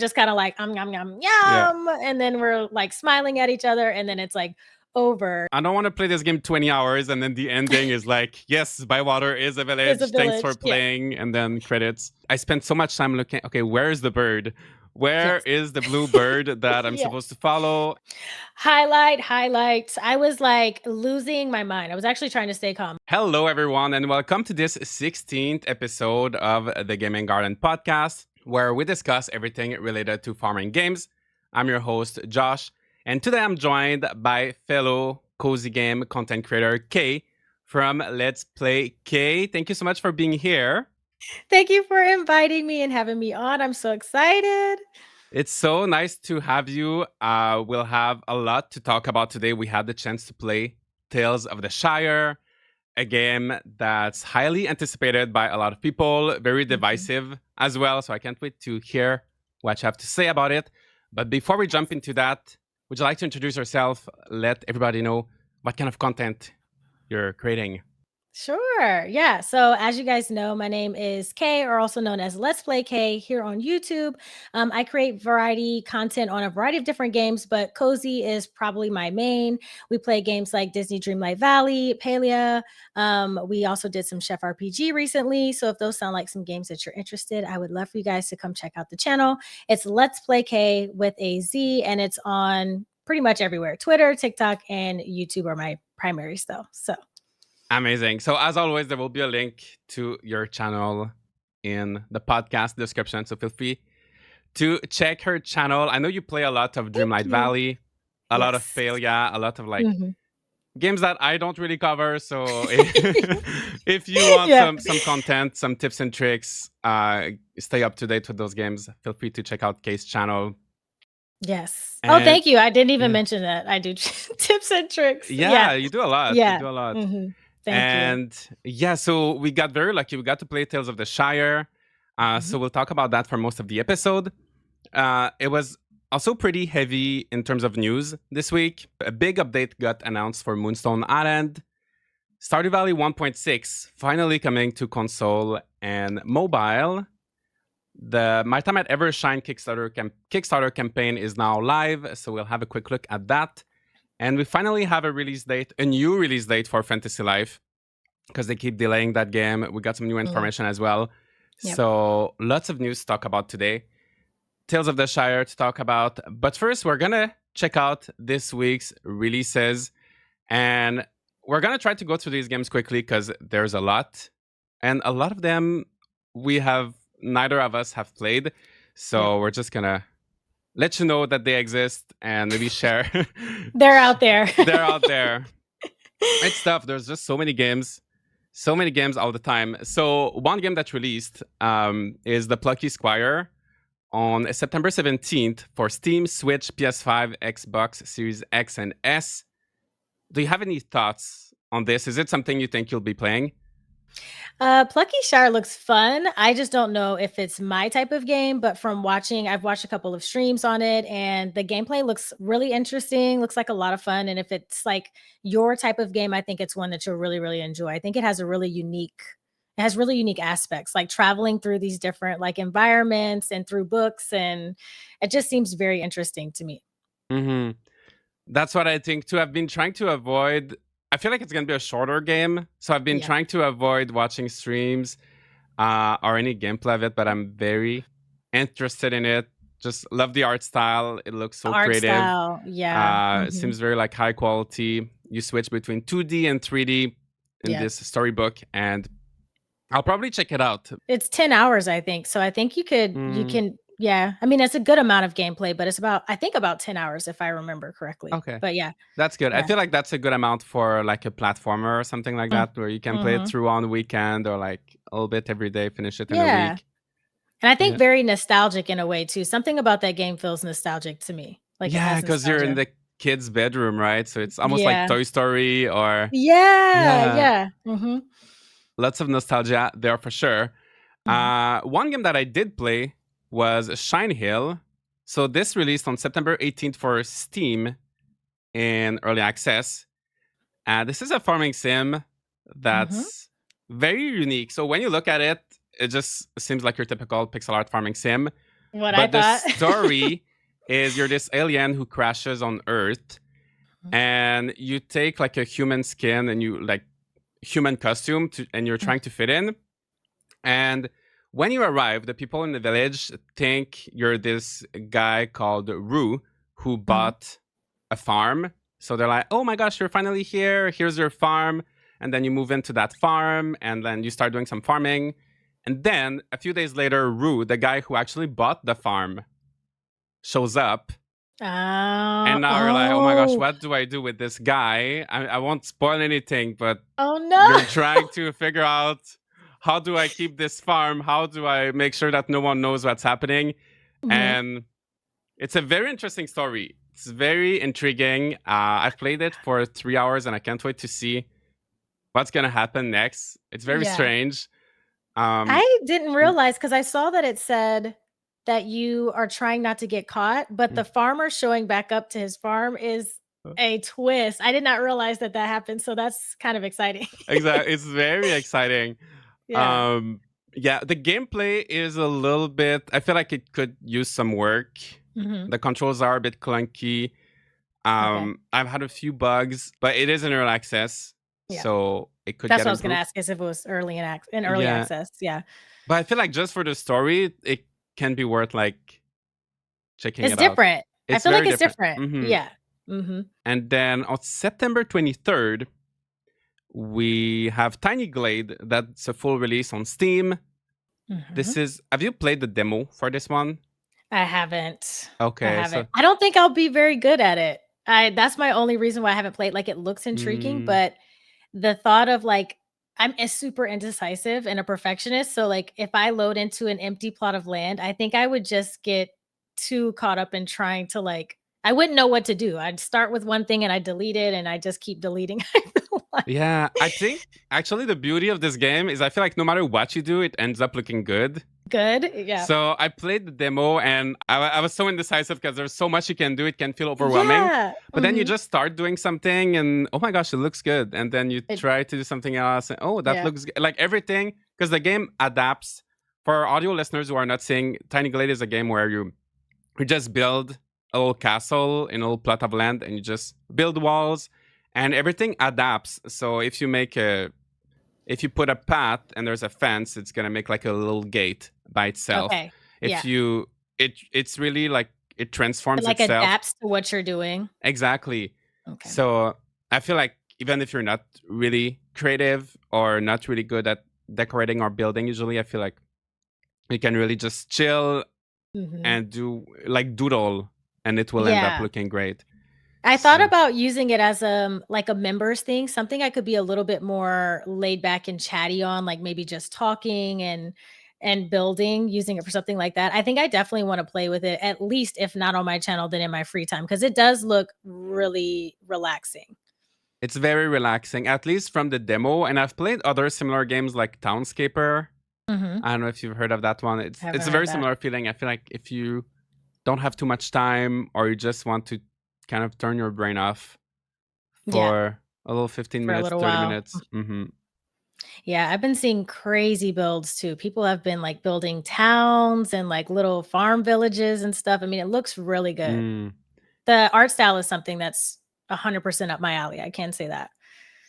just kind of like yum yum Yeah. yum, and then we're like smiling at each other, and then it's like over. I don't want to play this game 20 hours and then the ending is like, yes, Bywater is a village. Is a Thanks for village. Yeah. playing. And then credits. I spent so much time looking, okay, where is the bird? Where Yes. is the blue bird that I'm Yeah. supposed to follow? Highlights. I was like losing my mind. I was actually trying to stay calm. Hello, everyone, and welcome to this 16th episode of the Gaming Garden podcast, where we discuss everything related to farming games. I'm your host, Josh, and today I'm joined by fellow Cozy Game content creator, Kay, from LetzPlayK. Thank you so much for being here. Thank you for inviting me and having me on. I'm so excited. It's so nice to have you. We'll have a lot to talk about today. We had the chance to play Tales of the Shire, a game that's highly anticipated by a lot of people, very divisive as well. So I can't wait to hear what you have to say about it. But before we jump into that, would you like to introduce yourself? Let everybody know what kind of content you're creating. Sure. Yeah. So as you guys know, my name is Kay, or also known as LetzPlayK here on YouTube. I create variety content on a variety of different games, but Cozy is probably my main. We play games like Disney Dreamlight Valley, Palia. We also did some Chef RPG recently. So if those sound like some games that you're interested, I would love for you guys to come check out the channel. It's LetzPlayK with a Z, and it's on pretty much everywhere. Twitter, TikTok, and YouTube are my primaries though. So Amazing. So as always, there will be a link to your channel in the podcast description. So feel free to check her channel. I know you play a lot of Dreamlight Valley, a lot of Palia, a lot of like games that I don't really cover. So if you want some content, some tips and tricks, stay up to date with those games, feel free to check out Kay's channel. Yes. And, thank you. I didn't even mention that. I do tips and tricks. Yeah, you do a lot. Yeah. You do a lot. Thank you. Yeah, so we got very lucky. We got to play Tales of the Shire. So we'll talk about that for most of the episode. It was also pretty heavy in terms of news this week. A big update got announced for Moonstone Island. Stardew Valley 1.6 finally coming to console and mobile. The My Time at Evershine Kickstarter campaign is now live, so we'll have a quick look at that. And we finally have a new release date for Fantasy Life, because they keep delaying that game. We got some new information as well. Yep. So lots of news to talk about today. Tales of the Shire to talk about. But first, we're going to check out this week's releases. And we're going to try to go through these games quickly because there's a lot. And a lot of them neither of us have played. So we're just going to let you know that they exist and maybe share. They're out there. They're out there. It's tough. There's just so many games all the time. So one game that released is the Plucky Squire on September 17th for Steam, Switch, PS5, Xbox Series X and S. Do you have any thoughts on this? Is it something you think you'll be playing? Plucky Shire looks fun. I just don't know if it's my type of game, but from watching, I've watched a couple of streams on it, and the gameplay looks really interesting. Looks like a lot of fun. And if it's like your type of game, I think it's one that you'll really, really enjoy. I think it has really unique aspects, like traveling through these different like environments and through books, and it just seems very interesting to me. That's what I think too. I've been trying to avoid. I feel like it's going to be a shorter game. So I've been trying to avoid watching streams or any gameplay of it, but I'm very interested in it. Just love the art style. It looks so creative. Style. Yeah. It seems very like high quality. You switch between 2D and 3D in this storybook, and I'll probably check it out. It's 10 hours, I think. So I think you can. Yeah, I mean, it's a good amount of gameplay, but it's about 10 hours if I remember correctly. Okay. But yeah. That's good. Yeah. I feel like that's a good amount for like a platformer or something like that, where you can play it through on the weekend or like a little bit every day, finish it in a week. And I think very nostalgic in a way too. Something about that game feels nostalgic to me. Like because you're in the kid's bedroom, right? So it's almost like Toy Story or Lots of nostalgia there for sure. One game that I did play was Shine Hill. So this released on September 18th for Steam in early access. This is a farming sim that's very unique. So when you look at it, it just seems like your typical pixel art farming sim. What I But the thought. story is you're this alien who crashes on Earth, and you take like a human skin and you like human costume and you're trying to fit in. And when you arrive, the people in the village think you're this guy called Rue who bought a farm. So they're like, oh my gosh, you're finally here. Here's your farm. And then you move into that farm and then you start doing some farming. And then a few days later, Rue, the guy who actually bought the farm, shows up. And now you're like, oh my gosh, what do I do with this guy? I won't spoil anything, but Oh no. you're trying to figure out, how do I keep this farm? How do I make sure that no one knows what's happening? And it's a very interesting story. It's very intriguing. I've played it for 3 hours and I can't wait to see what's going to happen next. It's very strange. I didn't realize, because I saw that it said that you are trying not to get caught, but the farmer showing back up to his farm is a twist. I did not realize that happened, so that's kind of exciting. Exactly. It's very exciting. Yeah. Yeah, the gameplay is a little bit, I feel like it could use some work. The controls are a bit clunky. I've had a few bugs, but it is in early access, so it could That's get what I was going to improved. ask, is if it was early in early access. Yeah. But I feel like just for the story, it can be worth like checking It's it out. different. I It's feel like very it's different. Yeah. And then on September 23rd, we have Tiny Glade. That's a full release on Steam. This is, have you played the demo for this one? I haven't. Okay, so I don't think I'll be very good at it. That's my only reason why I haven't played. Like, it looks intriguing, but the thought of like, I'm a super indecisive and a perfectionist. So like, if I load into an empty plot of land, I think I would just get too caught up in trying to like, I wouldn't know what to do. I'd start with one thing and I delete it and I just keep deleting. I feel like. yeah, I think actually the beauty of this game is I feel like no matter what you do, it ends up looking good. Good. Yeah. So I played the demo and I was so indecisive because there's so much you can do. It can feel overwhelming. Yeah. But then you just start doing something and oh my gosh, it looks good. And then you try to do something else and oh, that looks good. Like everything, because the game adapts. For our audio listeners who are not seeing, Tiny Glade is a game where you just build a little castle in a little plot of land and you just build walls and everything adapts. So if you put a path and there's a fence, it's gonna make like a little gate by itself. Okay. If you it's really like it transforms like itself. Adapts to what you're doing. Exactly. Okay. So I feel like even if you're not really creative or not really good at decorating or building, usually I feel like you can really just chill and do like doodle and it will end up looking great. I thought about using it as like a members thing, something I could be a little bit more laid back and chatty on, like maybe just talking and building, using it for something like that. I think I definitely want to play with it, at least if not on my channel, then in my free time, because it does look really relaxing. It's very relaxing, at least from the demo. And I've played other similar games like Townscaper. I don't know if you've heard of that one. It's a very similar feeling. I feel like if you don't have too much time or you just want to kind of turn your brain off for a little 15 minutes, 30 minutes. Yeah, I've been seeing crazy builds too. People have been like building towns and like little farm villages and stuff. I mean, it looks really good. The art style is something that's 100% up my alley. I can say that.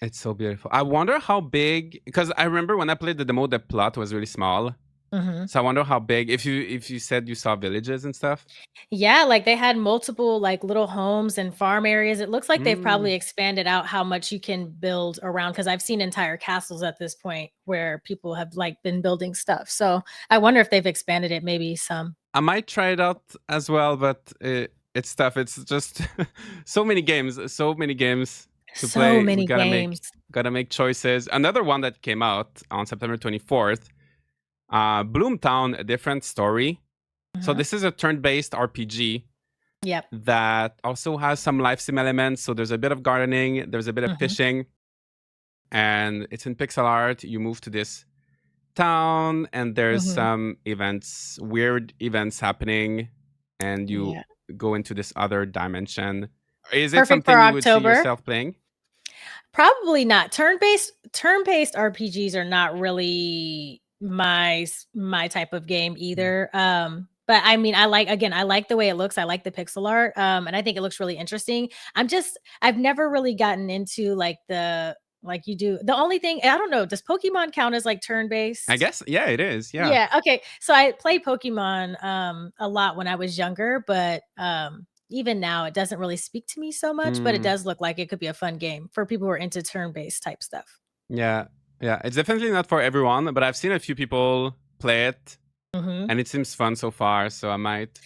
It's so beautiful. I wonder how big, because I remember when I played the demo, the plot was really small. So I wonder how big, if you said you saw villages and stuff. Yeah, like they had multiple like little homes and farm areas. It looks like they've probably expanded out how much you can build around, because I've seen entire castles at this point where people have like been building stuff. So I wonder if they've expanded it maybe some. I might try it out as well, but it's tough. It's just so many games to play. So many We games. gotta make choices. Another one that came out on September 24th, Bloomtown, A Different Story. So this is a turn-based RPG. Yep. That also has some life sim elements. So there's a bit of gardening, there's a bit of fishing, and it's in pixel art. You move to this town, and there's some events, weird events happening, and you go into this other dimension. Is it something you would see yourself playing? Probably not. Turn-based RPGs are not really my type of game either. But I mean, I like the way it looks. I like the pixel art. And I think it looks really interesting. I've never really gotten into like you do. The only thing, I don't know, does Pokemon count as like turn I based? guess, yeah, it is. Yeah. Yeah. Okay. So I played Pokemon a lot when I was younger, but even now it doesn't really speak to me so much, but it Mm, does look like it could be a fun game for people who are into turn based type stuff. yeah. Yeah. It's definitely not for everyone, but I've seen a few people play it Hmm. and it seems fun so far. So I might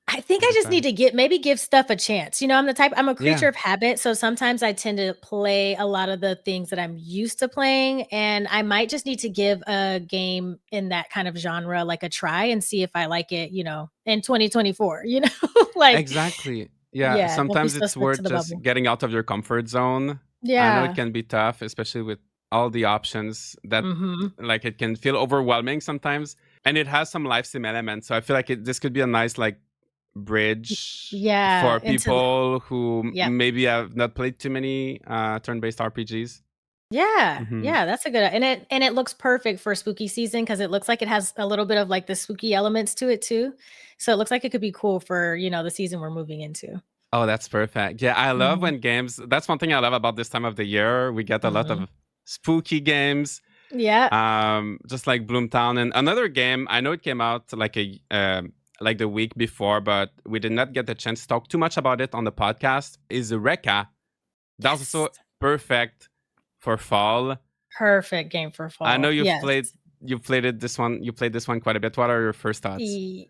I think give I it a just try. need to give stuff a chance. I'm a Yeah. creature of habit. So sometimes I tend to play a lot of the things that I'm used to playing. And I might just need to give a game in that kind of genre like a try and see if I like it, in 2024, like, Exactly. Yeah. yeah, don't be Sometimes so it's stuck to worth the just bubble. getting out of your comfort zone. I know it Yeah. can be tough, especially with all the options that Mhm. like it can feel overwhelming sometimes. And it has some live sim elements. So I feel like this could be a nice like bridge Yeah, for people who yep. maybe have not played too many turn-based RPGs. Yeah, Hmm. yeah, that's a good and it looks perfect for spooky season because it looks like it has a little bit of, like, the spooky elements to it too. So it looks like it could be cool for, the season we're moving into. Oh, that's perfect. Yeah, I love Mhm, when games. That's one thing I love about this time of the year. We get a lot mhm. of spooky games, Yeah, just like Bloomtown. And another game, I know it came out like the week before, but we did not get the chance to talk too much about it on the podcast. Is Reka? That's yes. also perfect for fall. Perfect game for I know fall, yes. you've played it this one. You played this one quite a bit. What are your first thoughts?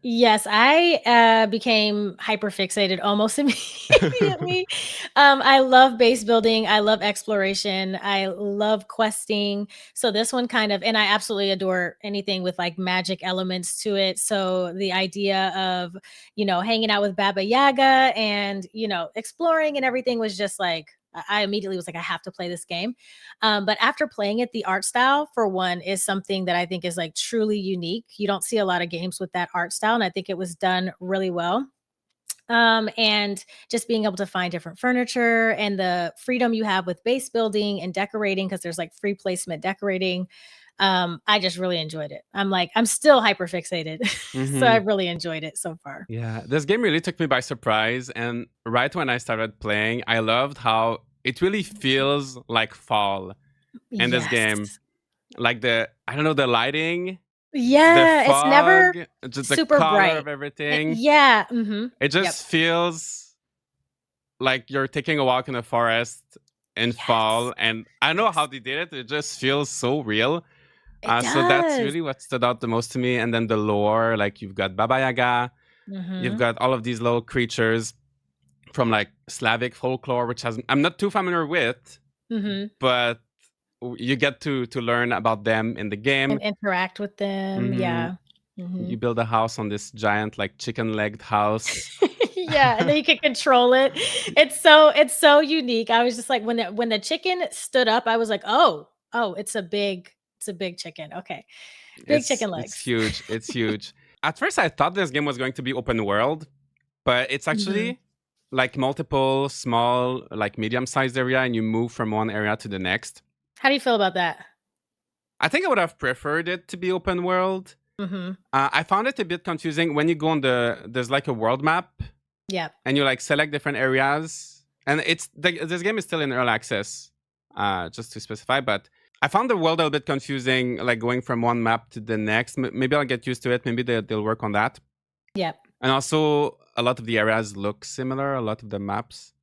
Yes, I, became hyper fixated almost immediately. I love base building, I love exploration, I love questing. So this one and I absolutely adore anything with like magic elements to it. So the idea of, hanging out with Baba Yaga and, exploring and everything was just like I immediately was like, I have to play this game. But after playing it, the art style, for one, is something that I think is like truly unique. You don't see a lot of games with that art style, and I think it was done really well. And just being able to find different furniture and the freedom you have with base building and decorating, because there's like free placement decorating. I just really enjoyed it. I'm still hyper fixated. So I Hmm. really enjoyed it so far. Yeah, this game really took me by surprise. And right when I started playing, I loved how it really feels like fall in this game. Yes. Like I don't know, the lighting, the Yeah. It's never fog, just the super color bright. of everything. Yeah. It Yep. just feels like you're taking a walk in a forest in Yes. fall. And I know how Yes. they did it. It just feels so real. It So that's does. really what stood out the most to me. And then the lore, like you've got Baba Yaga, you've Mhm. got all of these little creatures from like Slavic folklore, which I'm not too familiar with, Mhm. but you get to learn about them in the game. And interact with them, Hmm. yeah. You Mhm. build a house on this giant like chicken-legged house. Yeah, and then you can control it. It's so unique. I was just like when the chicken stood up, I was like, "Oh, it's a big chicken. Okay. Big chicken It's legs." huge. It's huge. At first, I thought this game was going to be open world, but it's Mhm. actually like multiple small, like medium-sized area, and you move from one area to the next. How do you feel about that? I think I would have preferred it to be open world. Mhm. I found it a bit confusing when you go on there's like a world map Yep. and you like select different areas, and this game is still in early access, just to specify. But I found the world a little bit confusing, like going from one map to the next. Maybe I'll get used to it. Maybe they'll work on that. Yep. And also, a lot of the areas look similar. A lot of the maps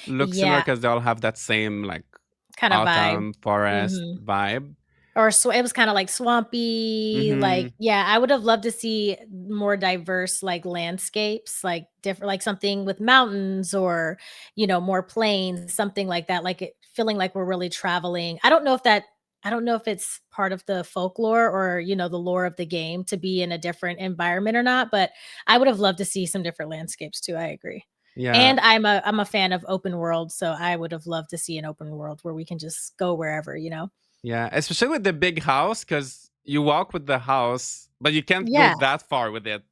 look similar Yeah, because they all have that same like kinda vibe. autumn forest Mhm. vibe. Or it was kinda, like, swampy, Hmm. like yeah, I would have loved to see more diverse, like, landscapes, like, different like, something with mountains or, more plains, something like that, like, it feeling like we're really traveling. I don't know if it's part of the folklore or, the lore of the game to be in a different environment or not, but I would have loved to see some different landscapes too, I agree. Yeah, And I'm a fan of open world, so I would have loved to see an open world where we can just go wherever, you know? yeah, especially with the big house, because you walk with the house, but you can't go Yeah. that far with it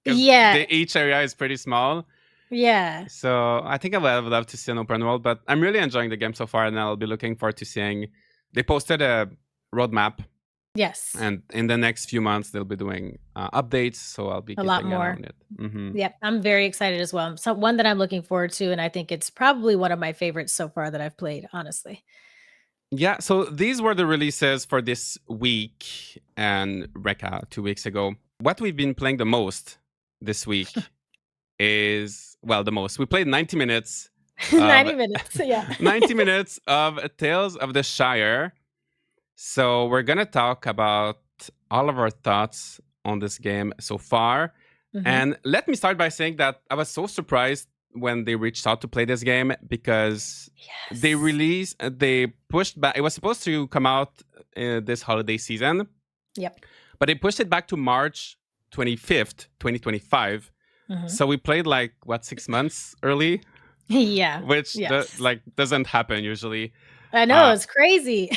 because Yeah, the each area is pretty small. yeah. So I think I would love to see an open world, but I'm really enjoying the game so far, and I'll be looking forward to seeing. They posted a roadmap Yes. And in the next few months, they'll be doing updates, so I'll be A lot keeping an eye more. on it. Yep. I'm very excited as well. So one that I'm looking forward to, and I think it's probably one of my favorites so far that I've played, honestly. Yeah, so these were the releases for this week and Reka 2 weeks ago. What we've been playing the most this week is, well, the most. We played 90 minutes of 90 minutes. Yeah. 90 minutes of Tales of the Shire. So we're going to talk about all of our thoughts on this game so far. And let me start by saying that I was so surprised when they reached out to play this game because they pushed back. It was supposed to come out this holiday season. Yep. But they pushed it back to March 25th, 2025. So we played 6 months early. Yeah. Which doesn't happen usually. I know, it's crazy.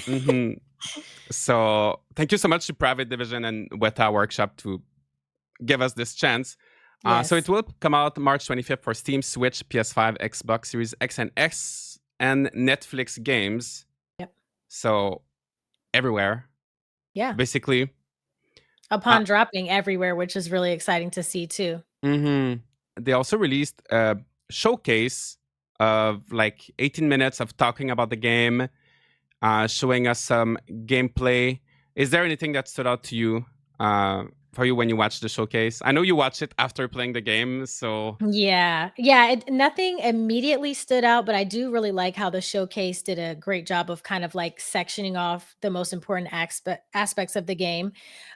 So thank you so much to Private Division and Weta Workshop to give us this chance. So it will come out March 25th for Steam, Switch, PS5, Xbox Series X and X, and Netflix games. Yep. So everywhere. Yeah. Basically. Upon dropping everywhere, which is really exciting to see too. They also released a showcase of 18 minutes of talking about the game, showing us some gameplay. Is there anything that stood out to you for you when you watched the showcase? I know you watched it after playing the game, so yeah, nothing immediately stood out, but I do really like how the showcase did a great job of kind of sectioning off the most important aspects of the game,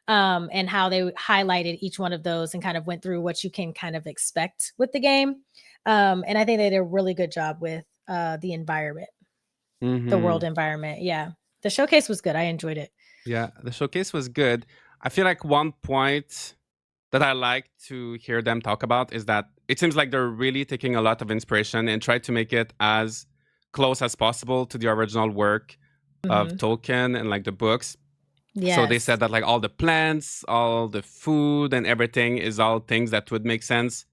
and how they highlighted each one of those and kind of went through what you can kind of expect with the game. And I think they did a really good job with the environment, the world environment. Yeah, the showcase was good. I enjoyed it. Yeah, the showcase was good. I feel like one point that I like to hear them talk about is that it seems like they're really taking a lot of inspiration and try to make it as close as possible to the original work of Tolkien and the books. So they said that all the plants, all the food and everything is all things that would make sense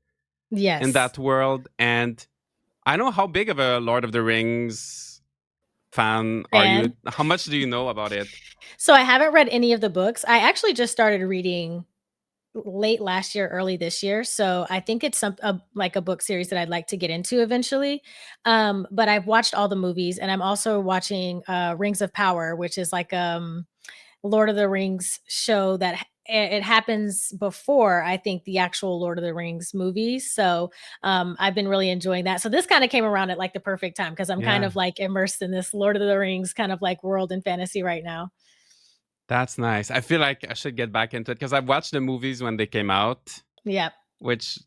in that world. And I know how big of a Lord of the Rings fan are you? How much do you know about it? So I haven't read any of the books. I actually just started reading late last year, early this year. So I think it's a book series that I'd like to get into eventually. But I've watched all the movies, and I'm also watching Rings of Power, which is Lord of the Rings show that it happens before I think the actual Lord of the Rings movies. So I've been really enjoying that. So this kind of came around at the perfect time because I'm kind of immersed in this Lord of the Rings kind of world and fantasy right now. That's nice. I feel like I should get back into it because I've watched the movies when they came out. Yeah. Which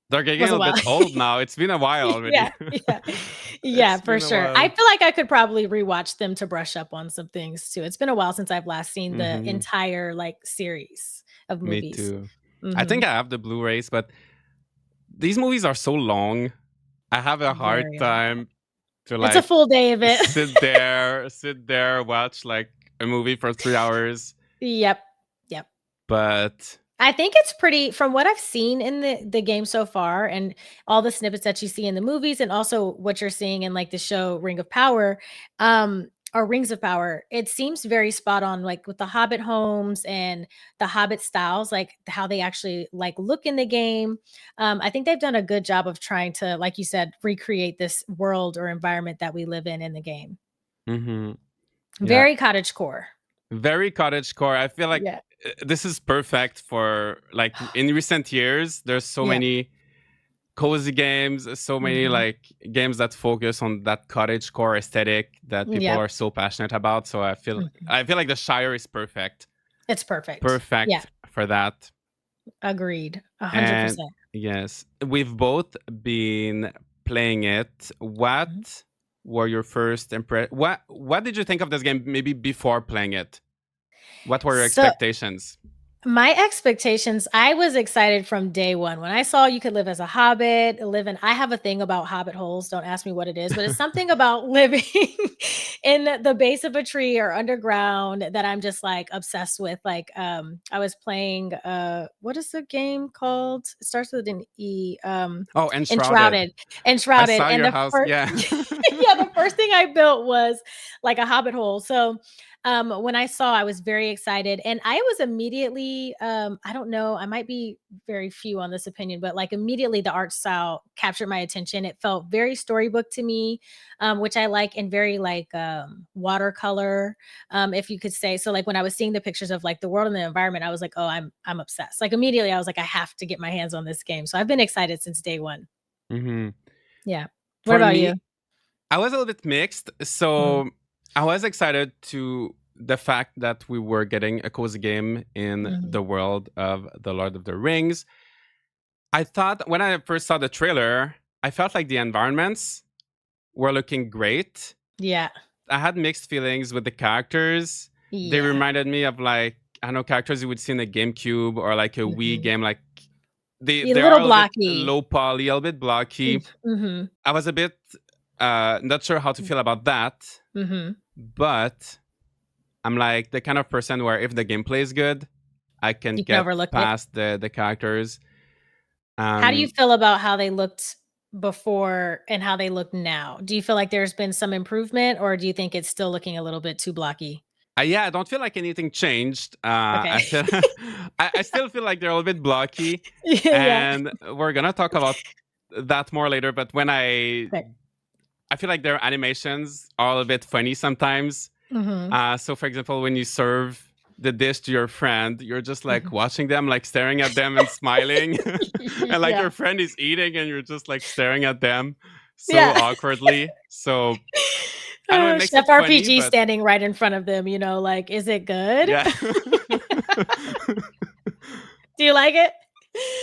they're getting a little bit old now. It's been a while already. Yeah, for sure. I feel like I could probably rewatch them to brush up on some things too. It's been a while since I've last seen the entire series of movies. Me too. I think I have the Blu-rays, but these movies are so long. I have a hard time to it's a full day of it. sit there, watch a movie for 3 hours. Yep. But I think it's pretty, from what I've seen in the game so far and all the snippets that you see in the movies and also what you're seeing in the show Ring of Power, or Rings of Power, it seems very spot on, with the Hobbit homes and the Hobbit styles, how they actually look in the game. I think they've done a good job of trying to, like you said, recreate this world or environment that we live in the game. Very cottagecore. Very cottagecore. I feel like this is perfect for in recent years. There's so many cozy games, so many games that focus on that cottagecore aesthetic that people are so passionate about. So I feel like the Shire is perfect. It's perfect. Perfect for that. Agreed. 100%. Yes, we've both been playing it. What were your first impressions? What did you think of this game maybe before playing it? What were your expectations? My expectations, I was excited from day one. When I saw you could live as a hobbit, I have a thing about hobbit holes. Don't ask me what it is, but it's something about living in the base of a tree or underground that I'm just obsessed with. I was playing, what is the game called? It starts with an E. Enshrouded. I saw your house. Yeah. The first thing I built was a hobbit hole. So When I saw, I was very excited, and I was immediately, I don't know, I might be very few on this opinion, but like immediately the art style captured my attention. It felt very storybook to me, which I like, and very like watercolor, if you could say. So like when I was seeing the pictures of like the world and the environment, I was like, oh, I'm obsessed. Like immediately I was like, I have to get my hands on this game. So I've been excited since day one. Hmm. Yeah. What For about you? me, I was a little bit mixed. Mm, So I was excited to the fact that we were getting a cozy game in mhm. the world of the Lord of the Rings. I thought when I first saw the trailer, I felt like the environments were looking great. Yeah. I had mixed feelings with the characters. They Yeah. reminded me of like I know characters you would see in a GameCube or like a Wii Mhm. game. Like they A they are little a little bit blocky. low poly, a little bit blocky. Mhm. I was a bit not sure how to feel about that, Mhm. but I'm like the kind of person where if the gameplay is good, I can You can get overlook it. past the characters. How do you Um, feel about how they looked before and how they look now? Do you feel like there's been some improvement, or do you think it's still looking a little bit too blocky? yeah, I don't feel like anything changed. Okay. I feel I still feel like they're a little bit blocky, Yeah. and we're gonna talk about that more later. But when Okay. I feel like their animations are a little bit funny sometimes. Mhm. So, for example, when you serve the dish to your friend, you're just like Mhm. watching them, like staring at them and smiling, and like Yeah. your friend is eating, and you're just like staring at them so Yeah. awkwardly. So I know it makes Chef it funny, RPG but standing right in front of them, like, "Is it good?" yeah. Do you like it?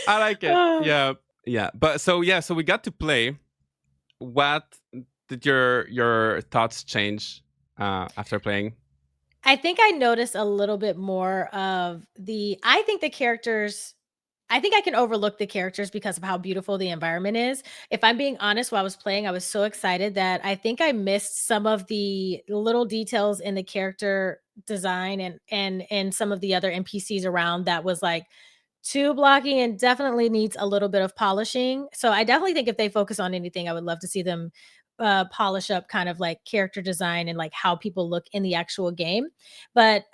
I like it. Oh. Yeah. Yeah. But so we got to play. What did your thoughts change after playing? I think I noticed a little bit more of I think the characters I think I can overlook the characters because of how beautiful the environment is. If I'm being honest, while I was playing, I was so excited that I think I missed some of the little details in the character design and some of the other NPCs around that was like too blocky and definitely needs a little bit of polishing. So I definitely think if they focus on anything, I would love to see them polish up kind of like character design and like how people look in the actual game. But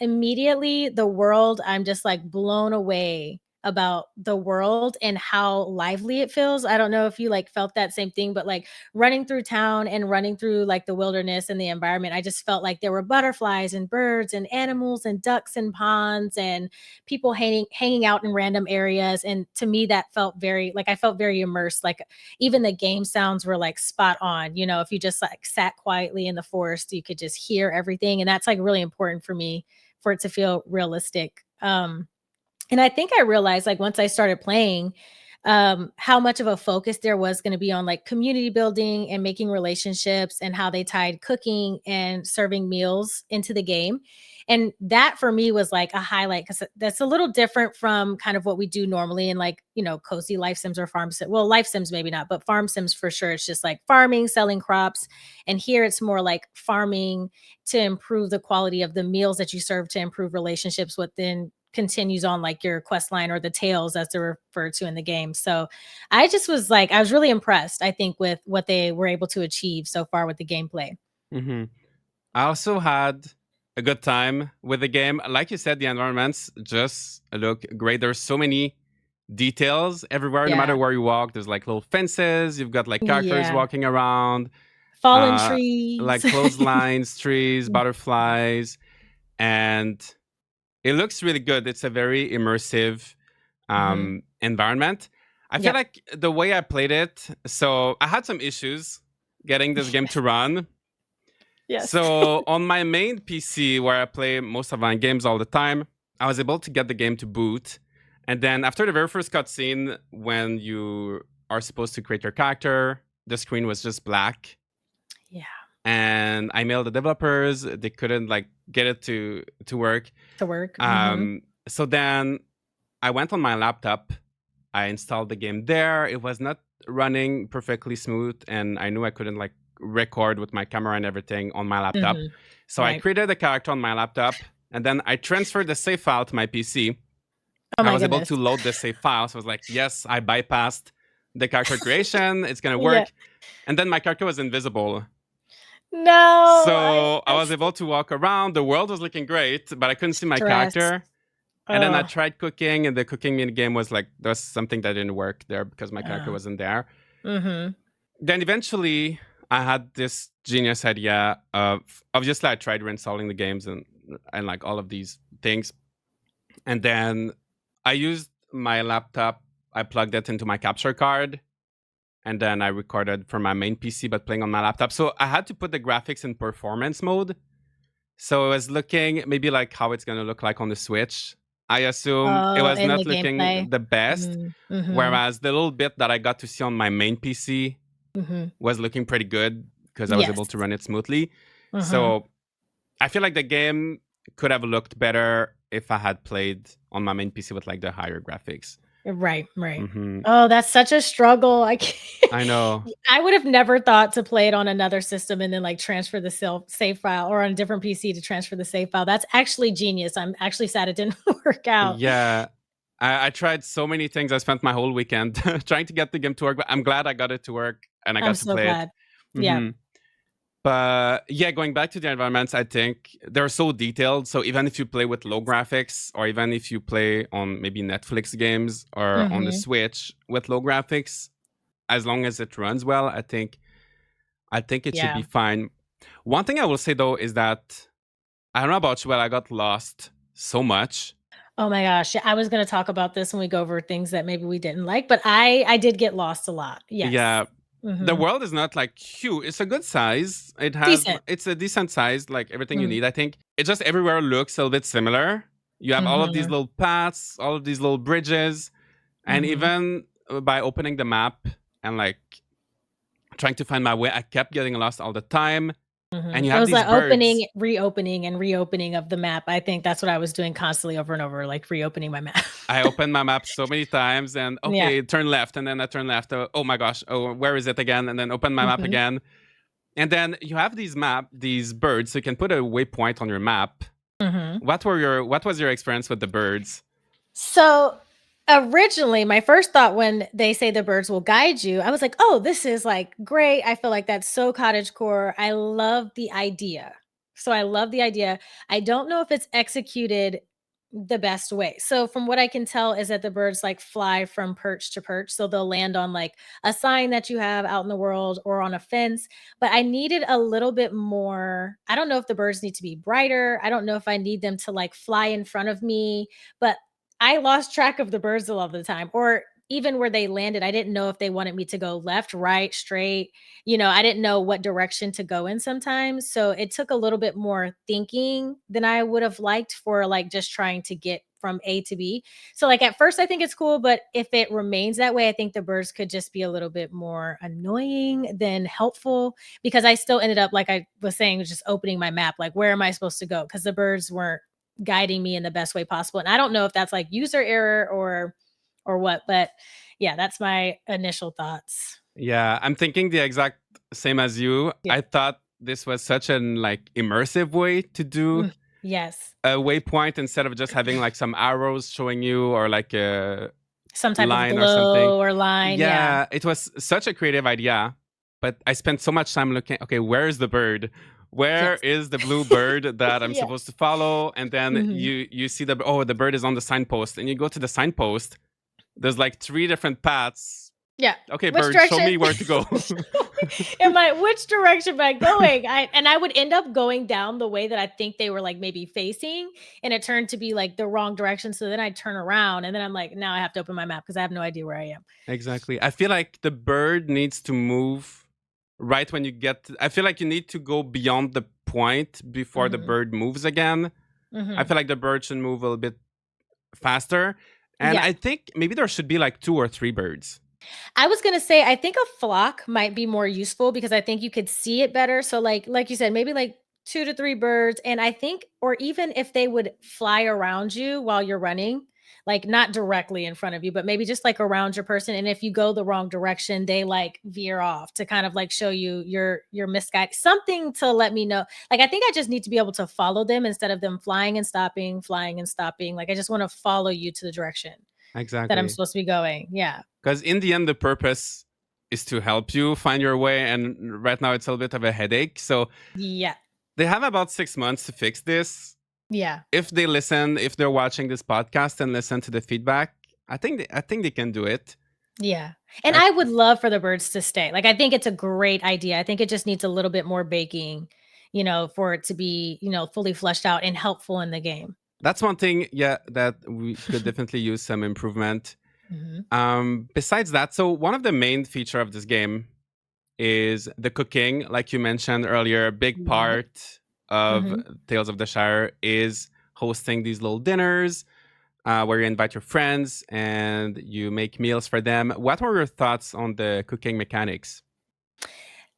immediately the world, I'm just like blown away about the world and how lively it feels. I don't know if you like felt that same thing, but like running through town and running through like the wilderness and the environment, I just felt like there were butterflies and birds and animals and ducks and ponds and people hanging out in random areas. And to me, that felt very like I felt very immersed. Like even the game sounds were like spot on. If you just like sat quietly in the forest, you could just hear everything. And that's like really important for me for it to feel realistic. And I think I realized, like, once I started playing, how much of a focus there was gonna be on, like, community building and making relationships and how they tied cooking and serving meals into the game. And that for me was, like, a highlight because that's a little different from kind of what we do normally in, like, cozy life sims or farm sim well, life sims maybe not, but farm sims for sure. It's just, like, farming, selling crops, and here it's more like farming to improve the quality of the meals that you serve to improve relationships within continues on like your quest line or the tales as they're referred to in the game. So I just was like, I was really impressed, I think, with what they were able to achieve so far with the gameplay. Hmm. I also had a good time with the game. Like you said, the environments just look great. There's so many details everywhere, no matter Yeah. where you walk. There's like little fences, you've got like characters Yeah. walking around, Fallen uh, trees. like clotheslines, trees, butterflies, and it looks really good. It's a very immersive Mhm. environment. I feel Yep. like the way I played it, so I had some issues getting this game to run. Yes. So on my main PC, where I play most of my games all the time, I was able to get the game to boot. And then after the very first cutscene, when you are supposed to create your character, the screen was just black. Yeah. And I mailed the developers; they couldn't like get it to work. To work. Mhm. So then I went on my laptop. I installed the game there. It was not running perfectly smooth, and I knew I couldn't like record with my camera and everything on my laptop. Mhm. So I Right. created a character on my laptop, and then I transferred the save file to my PC. Oh I my was able goodness. to load the save file. So I was like, yes, I bypassed the character creation. It's gonna Yeah. work. And then my character was invisible. No, So I I was able to walk around. The world was looking great, but I couldn't see my stress. character. And then I Oh, tried cooking, and the cooking mini game was like there's something that didn't work there because my character oh. wasn't there. Mm-hmm. Then eventually, I had this genius idea of obviously I tried reinstalling the games and like all of these things, and then I used my laptop. I plugged it into my capture card, and then I recorded from my main PC, but playing on my laptop. So I had to put the graphics in performance mode. So I was looking maybe like how it's gonna look like on the Switch. I assume it Oh, was in the not looking gameplay. the best, Mm-hmm. whereas the little bit that I got to see on my main PC Mm-hmm. was looking pretty good because I was able Yes. to run it smoothly. Mm-hmm. So I feel like the game could have looked better if I had played on my main PC with like the higher graphics. Right, right. Hmm. Oh, that's such a struggle. I can't. I know. I would have never thought to play it on another system and then like transfer the save file or on a different PC to transfer the save file. That's actually genius. I'm actually sad it didn't work out. Yeah. I tried so many things. I spent my whole weekend trying to get the game to work, but I'm glad I got it to work and I I'm got to so play it. glad. Yeah. Hmm. But yeah, going back to the environments, I think they're so detailed. So even if you play with low graphics, or even if you play on maybe Netflix games or on the Hmm. Switch with low graphics, as long as it runs well, I think it should Yeah. be fine. One thing I will say though is that I don't know about you, but I got lost so much. Oh my gosh. Yeah, I was going to talk about this when we go over things that maybe we didn't like, but I did get lost a lot. Yes. Yeah, the Hmm. world is not like huge. It's a good size. Decent. It's a decent size, like everything you Mm-hmm. need. I think it just everywhere looks a little bit similar. You have all of these Mm-hmm. little paths, all of these little bridges, and Mm-hmm. even by opening the map and like trying to find my way, I kept getting lost all the time. And you It have was these like birds. opening, reopening, and reopening of the map. I think that's what I was doing constantly over and over, like reopening my map. I opened my map so many times, and Yeah. okay, turn left, and then I turn left. Oh my gosh, oh where is it again? And then open my map Mhm. again. And then you have these birds, so you can put a waypoint on your map. Mhm. What was your experience with the birds? So originally, my first thought when they say the birds will guide you, I was like, oh, this is like great. I feel like that's so cottagecore. I love the idea. So I love the idea. I don't know if it's executed the best way. So from what I can tell is that the birds like fly from perch to perch. So they'll land on like a sign that you have out in the world or on a fence. But I needed a little bit more. I don't know if the birds need to be brighter. I don't know if I need them to like fly in front of me. But I lost track of the birds a lot of the time, or even where they landed, I didn't know if they wanted me to go left, right, straight. I didn't know what direction to go in sometimes. So it took a little bit more thinking than I would have liked for like just trying to get from A to B. So like at first I think it's cool, but if it remains that way, I think the birds could just be a little bit more annoying than helpful because I still ended up like I was saying just opening my map like where am I supposed to go because the birds weren't guiding me in the best way possible. And I don't know if that's like user error or what, but yeah, that's my initial thoughts. Yeah, I'm thinking the exact same as you. Yeah. I thought this was such an like immersive way to do Yes. a waypoint instead of just having like some arrows showing you or like a Some type of line or something. glow or line. Yeah. Yeah, it was such a creative idea, but I spent so much time looking, okay, where is the bird? Where Yes. is the blue bird that I'm Yeah. supposed to follow? And then Mhm. you see the bird is on the signpost, and you go to the signpost. There's like three different paths. Yeah. Okay, Which bird, show direction me where to go. which direction am I going? I would end up going down the way that I think they were like maybe facing, and it turned to be like the wrong direction. So then I turn around and then I'm like, now I have to open my map because I have no idea where I am. Exactly. I feel like the bird needs to move right when you I feel like you need to go beyond the point before the Mhm. bird moves again. I Mhm. feel like the bird should move a little bit faster. And Yeah. I think maybe there should be like two or three birds. I was gonna say I think a flock might be more useful because I think you could see it better. So like you said, maybe like 2 to 3 birds. And I think, or even if they would fly around you while you're running, like not directly in front of you, but maybe just like around your person. And if you go the wrong direction, they like veer off to kind of like show you your misguide, something to let me know. Like I think I just need to be able to follow them instead of them flying and stopping, flying and stopping. Like I just want to follow you to the direction that I'm Exactly. supposed to be going. Yeah. Because in the end, the purpose is to help you find your way, and right now it's a little bit of a headache. So Yeah. they have about 6 months to fix this. Yeah. If they listen, if they're watching this podcast and listen to the feedback, I think they can do it. Yeah. And I, I would love for the birds to stay. Like, I think it's a great idea. I think it just needs a little bit more baking, for it to be, fully fleshed out and helpful in the game. that's one thing, yeah, that we could definitely use some improvement. Mhm. Besides that, so one of the main feature of this game is the cooking. Like you mentioned earlier, a big Love it. part of Mhm. Tales of the Shire is hosting these little dinners where you invite your friends and you make meals for them. What were your thoughts on the cooking mechanics?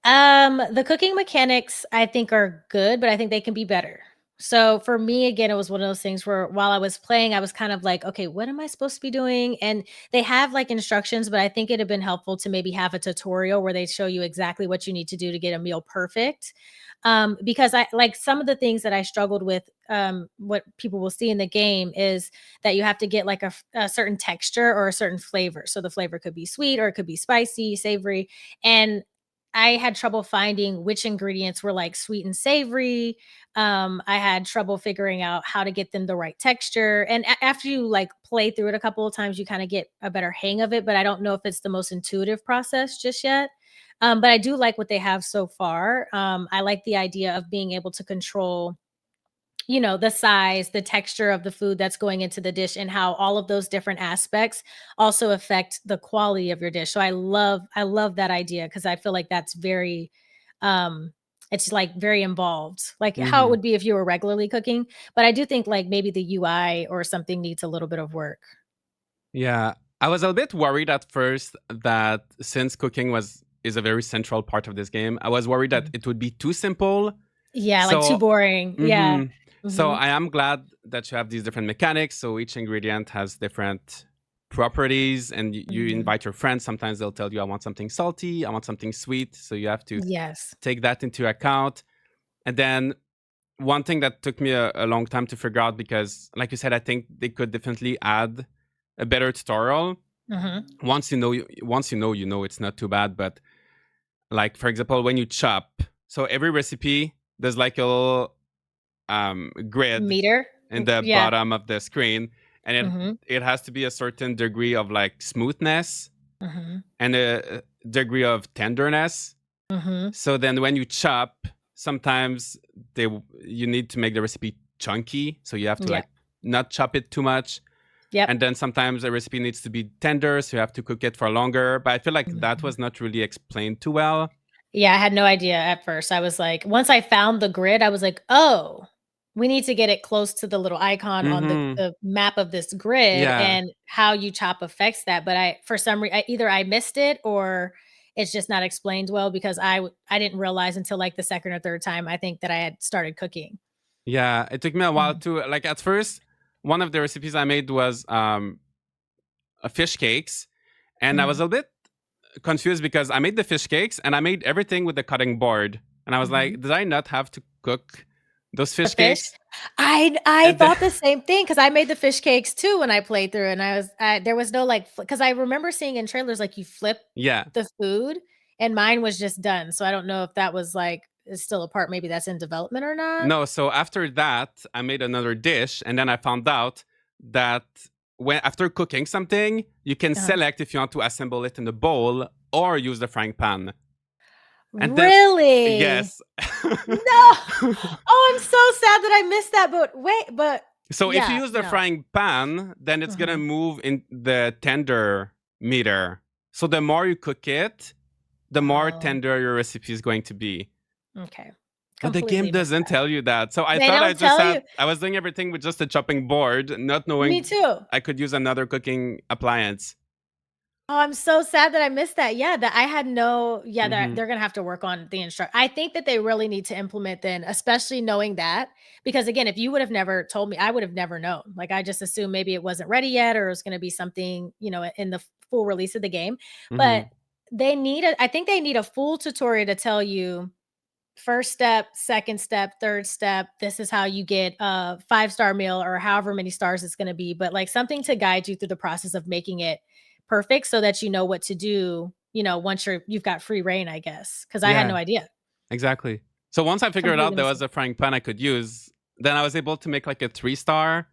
The cooking mechanics I think are good, but I think they can be better. So for me, again, it was one of those things where while I was playing, I was kind of like, okay, what am I supposed to be doing? And they have like instructions, but I think it'd have been helpful to maybe have a tutorial where they show you exactly what you need to do to get a meal perfect. Because I like some of the things that I struggled with, what people will see in the game is that you have to get like a certain texture or a certain flavor. So the flavor could be sweet or it could be spicy, savory. And I had trouble finding which ingredients were like sweet and savory. I had trouble figuring out how to get them the right texture. And after you like play through it a couple of times, you kind of get a better hang of it. But I don't know if it's the most intuitive process just yet. But I do like what they have so far. I like the idea of being able to control, the size, the texture of the food that's going into the dish and how all of those different aspects also affect the quality of your dish. So I love that idea because I feel like that's very um it's like very involved. Like how it Hmm. would be if you were regularly cooking, but I do think like maybe the UI or something needs a little bit of work. Yeah, I was a bit worried at first that since cooking was is a very central part of this game, I was worried that Mhm. it would be too simple. Yeah, like too So, boring. Yeah. hmm so Mhm. I am glad that you have these different mechanics. So each ingredient has different properties, and you Mhm. invite your friends. Sometimes they'll tell you, "I want something salty, I want something sweet." So you have to Yes. take that into account. And then one thing that took me a long time to figure out, because like you said, I think they could definitely add a better tutorial. Mhm. Once you know, it's not too bad. But like, for example, when you chop, so every recipe there's like a little grid Meter. in the Yeah. bottom of the screen, and it Mhm. it has to be a certain degree of like smoothness Mhm. and a degree of tenderness. Mhm. So then when you chop, sometimes you need to make the recipe chunky, so you have to Yeah. like not chop it too much. Yep. And then sometimes a recipe needs to be tender, so you have to cook it for longer. But I feel like that Mhm. was not really explained too well. Yeah, I had no idea at first. I was like once I found the grid, I was like, "Oh, we need to get it close to the little icon on the Mm-hmm. the map of this grid Yeah. and how you chop affects that." But I for some reason, either I missed it or it's just not explained well because I didn't realize until, like, the 2nd or 3rd time, I think, that I had started cooking. Yeah. It took me a while Mhm. to like at first, one of the recipes I made was a fish cakes. And I was Mhm. a bit confused because I made the fish cakes and I made everything with the cutting board. And I was Mhm. like, did I not have to cook those The fish fish? cakes? I And then, thought the same thing because I made the fish cakes too when I played through, and there was no, like, because I remember seeing in trailers, like, you flip yeah. the food, and mine was just done, so I don't know if that was, like, is still a part maybe that's in development or not? No, so after that, I made another dish, and then I found out that when after cooking something, you can Uh-huh. select if you want to assemble it in a bowl or use the frying pan. And then, Really? yes. No! Oh, I'm so sad that I missed that, but wait, but So if you yeah, use the no. frying pan, then it's gonna Mhm. move in the tender meter. So the more you cook it, the more Oh, tender your recipe is going to be. okay. But the game Completely missed doesn't that. tell you that. So I They thought don't tell you. I was doing everything with just a chopping board, not Me knowing too. I could use another cooking appliance. Oh, I'm so sad that I missed that. Yeah, that I had no yeah, Hmm. they're gonna have to work on the instruct. I think that they really need to implement then, especially knowing that, because again, if you would have never told me, I would have never known. Like I just assumed maybe it wasn't ready yet or it was gonna be something, in the full release of the game. But Hmm. I think they need a full tutorial to tell you first step, second step, third step. This is how you get a 5-star meal or however many stars it's going to be, but like something to guide you through the process of making it perfect so that you know what to do once you've got free reign, I guess, because I had no Yeah, idea. exactly. So once I figured out Completely there missed was it. a frying pan I could use, then I was able to make like a 3-star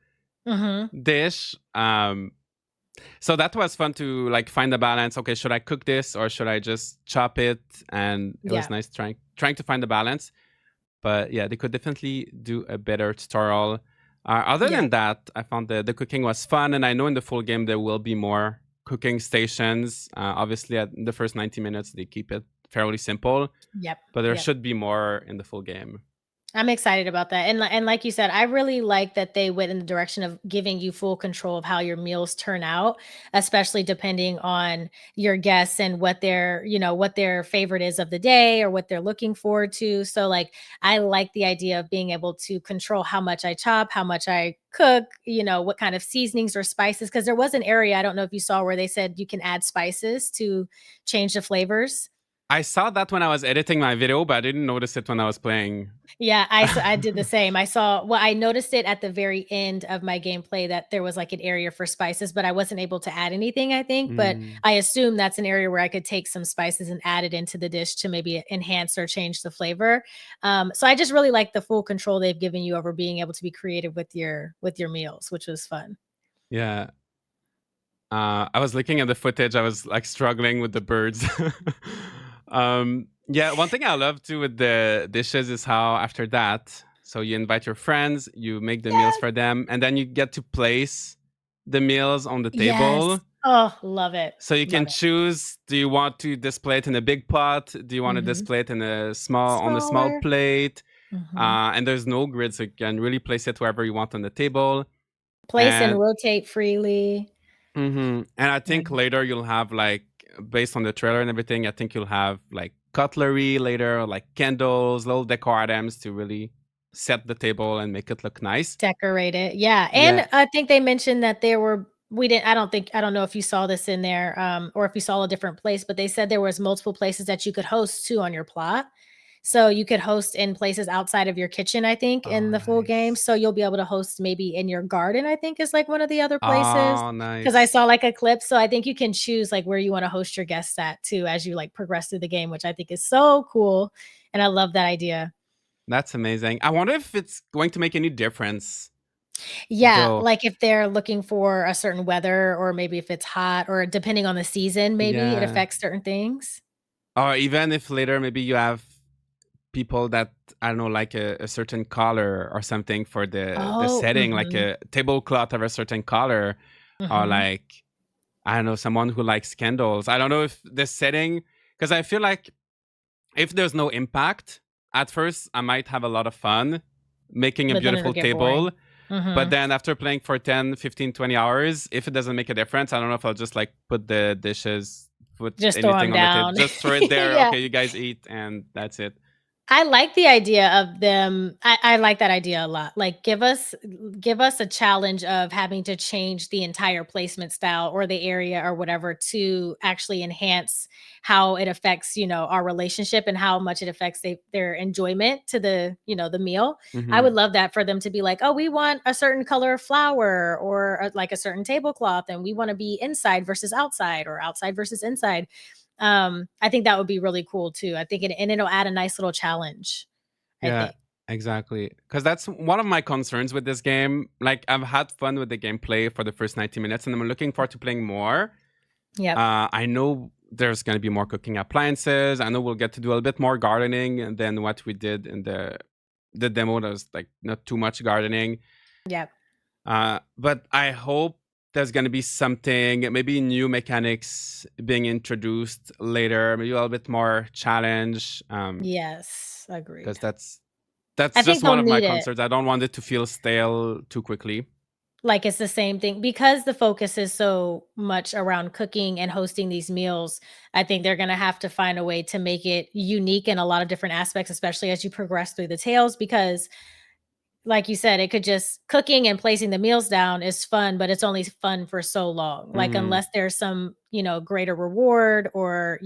Mhm. dish. So that was fun to like find the balance. Okay, should I cook this or should I just chop it? And it was Yeah. nice trying to find the balance. But yeah, they could definitely do a better tutorial. Other Yeah. than that, I found the cooking was fun, and I know in the full game there will be more cooking stations. Obviously, at the first 90 minutes they keep it fairly simple, Yep. but there Yep. should be more in the full game. I'm excited about that. And like you said, I really like that they went in the direction of giving you full control of how your meals turn out, especially depending on your guests and what their favorite is of the day or what they're looking forward to. So like I like the idea of being able to control how much I chop, how much I cook, what kind of seasonings or spices, because there was an area, I don't know if you saw, where they said you can add spices to change the flavors. I saw that when I was editing my video, but I didn't notice it when I was playing. Yeah, I did the same. I noticed it at the very end of my gameplay that there was, like, an area for spices, but I wasn't able to add anything, I think, but Mm, I assume that's an area where I could take some spices and add it into the dish to maybe enhance or change the flavor. So I just really like the full control they've given you over being able to be creative with your meals, which was fun. yeah. I was looking at the footage. I was like struggling with the birds. Yeah, one thing I love too with the dishes is how after that, so you invite your friends, you make the meals Yes. for them, and then you get to place the meals on the Yes. table. Oh, love it. So you can Love it. choose: do you want to display it in a big pot? Do you want to Mhm. display it in a small Smaller. plate? Mhm. And there's no grid, so you can really place it wherever you want on the table. Place and And rotate freely. And I Yeah. think later you'll have like, based on the trailer and everything, I think you'll have like cutlery later, like candles, little decor items to really set the table and make it look nice. Decorate it, yeah, Yeah. and I think they mentioned that there were we didn't I don't know if you saw this in there, or if you saw a different place, but they said there was multiple places that you could host too on your plot. So you could host in places outside of your kitchen, I think, in Oh, the full game, nice. so you'll be able to host maybe in your garden, I think is, like, one of the other places, Oh, because I nice. saw, like, a clip, so I think you can choose, like, where you wanna host your guests at too as you, like, progress through the game, which I think is so cool, and I love that idea. That's amazing. I wonder if it's going to make any difference Yeah, though. like if they're looking for a certain weather or maybe if it's hot or depending on the season, maybe it Yeah. affects certain things. Or even if later maybe you have people that, I don't know, like a certain color or something for the Oh, setting, like mhm, a tablecloth of a certain color, or mhm. like, I don't know, someone who likes candles. I don't know if the setting, because I feel like if there's no impact, at first I might have a lot of fun making a But then it'll beautiful get boring. table. But Mhm. then after playing for 10, 15, 20 hours, if it doesn't make a difference, I don't know if I'll just like put the dishes, put Just throw them anything on the table, down. just throw it there. Yeah. Okay, you guys eat, and that's it. I like the idea of them. I like that idea a lot. Like give us a challenge of having to change the entire placement style or the area or whatever to actually enhance how it affects, our relationship and how much it affects their enjoyment to the meal. I Hmm. would love that for them to be like, "Oh, we want a certain color of flower or like a certain tablecloth and we want to be inside versus outside or outside versus inside." I think that would be really cool too. I think it'll add a nice little challenge, I Yeah, think. exactly. Because that's one of my concerns with this game. Like, I've had fun with the gameplay for the first 90 minutes, and I'm looking forward to playing more. Yep. I know there's going to be more cooking appliances. I know we'll get to do a little bit more gardening than what we did in the demo. That was like not too much gardening. Yep. But I hope there's going to be something, maybe new mechanics being introduced later, maybe a little bit more challenge. Yes, Because agreed. that's I think just they'll one of my need it. concerns. I don't want it to feel stale too quickly. Like it's the same thing because the focus is so much around cooking and hosting these meals. I think they're going to have to find a way to make it unique in a lot of different aspects, especially as you progress through the tales because like you said, it could just cooking and placing the meals down is fun, but it's only fun for so long. Like Hmm. unless there's some, greater reward or,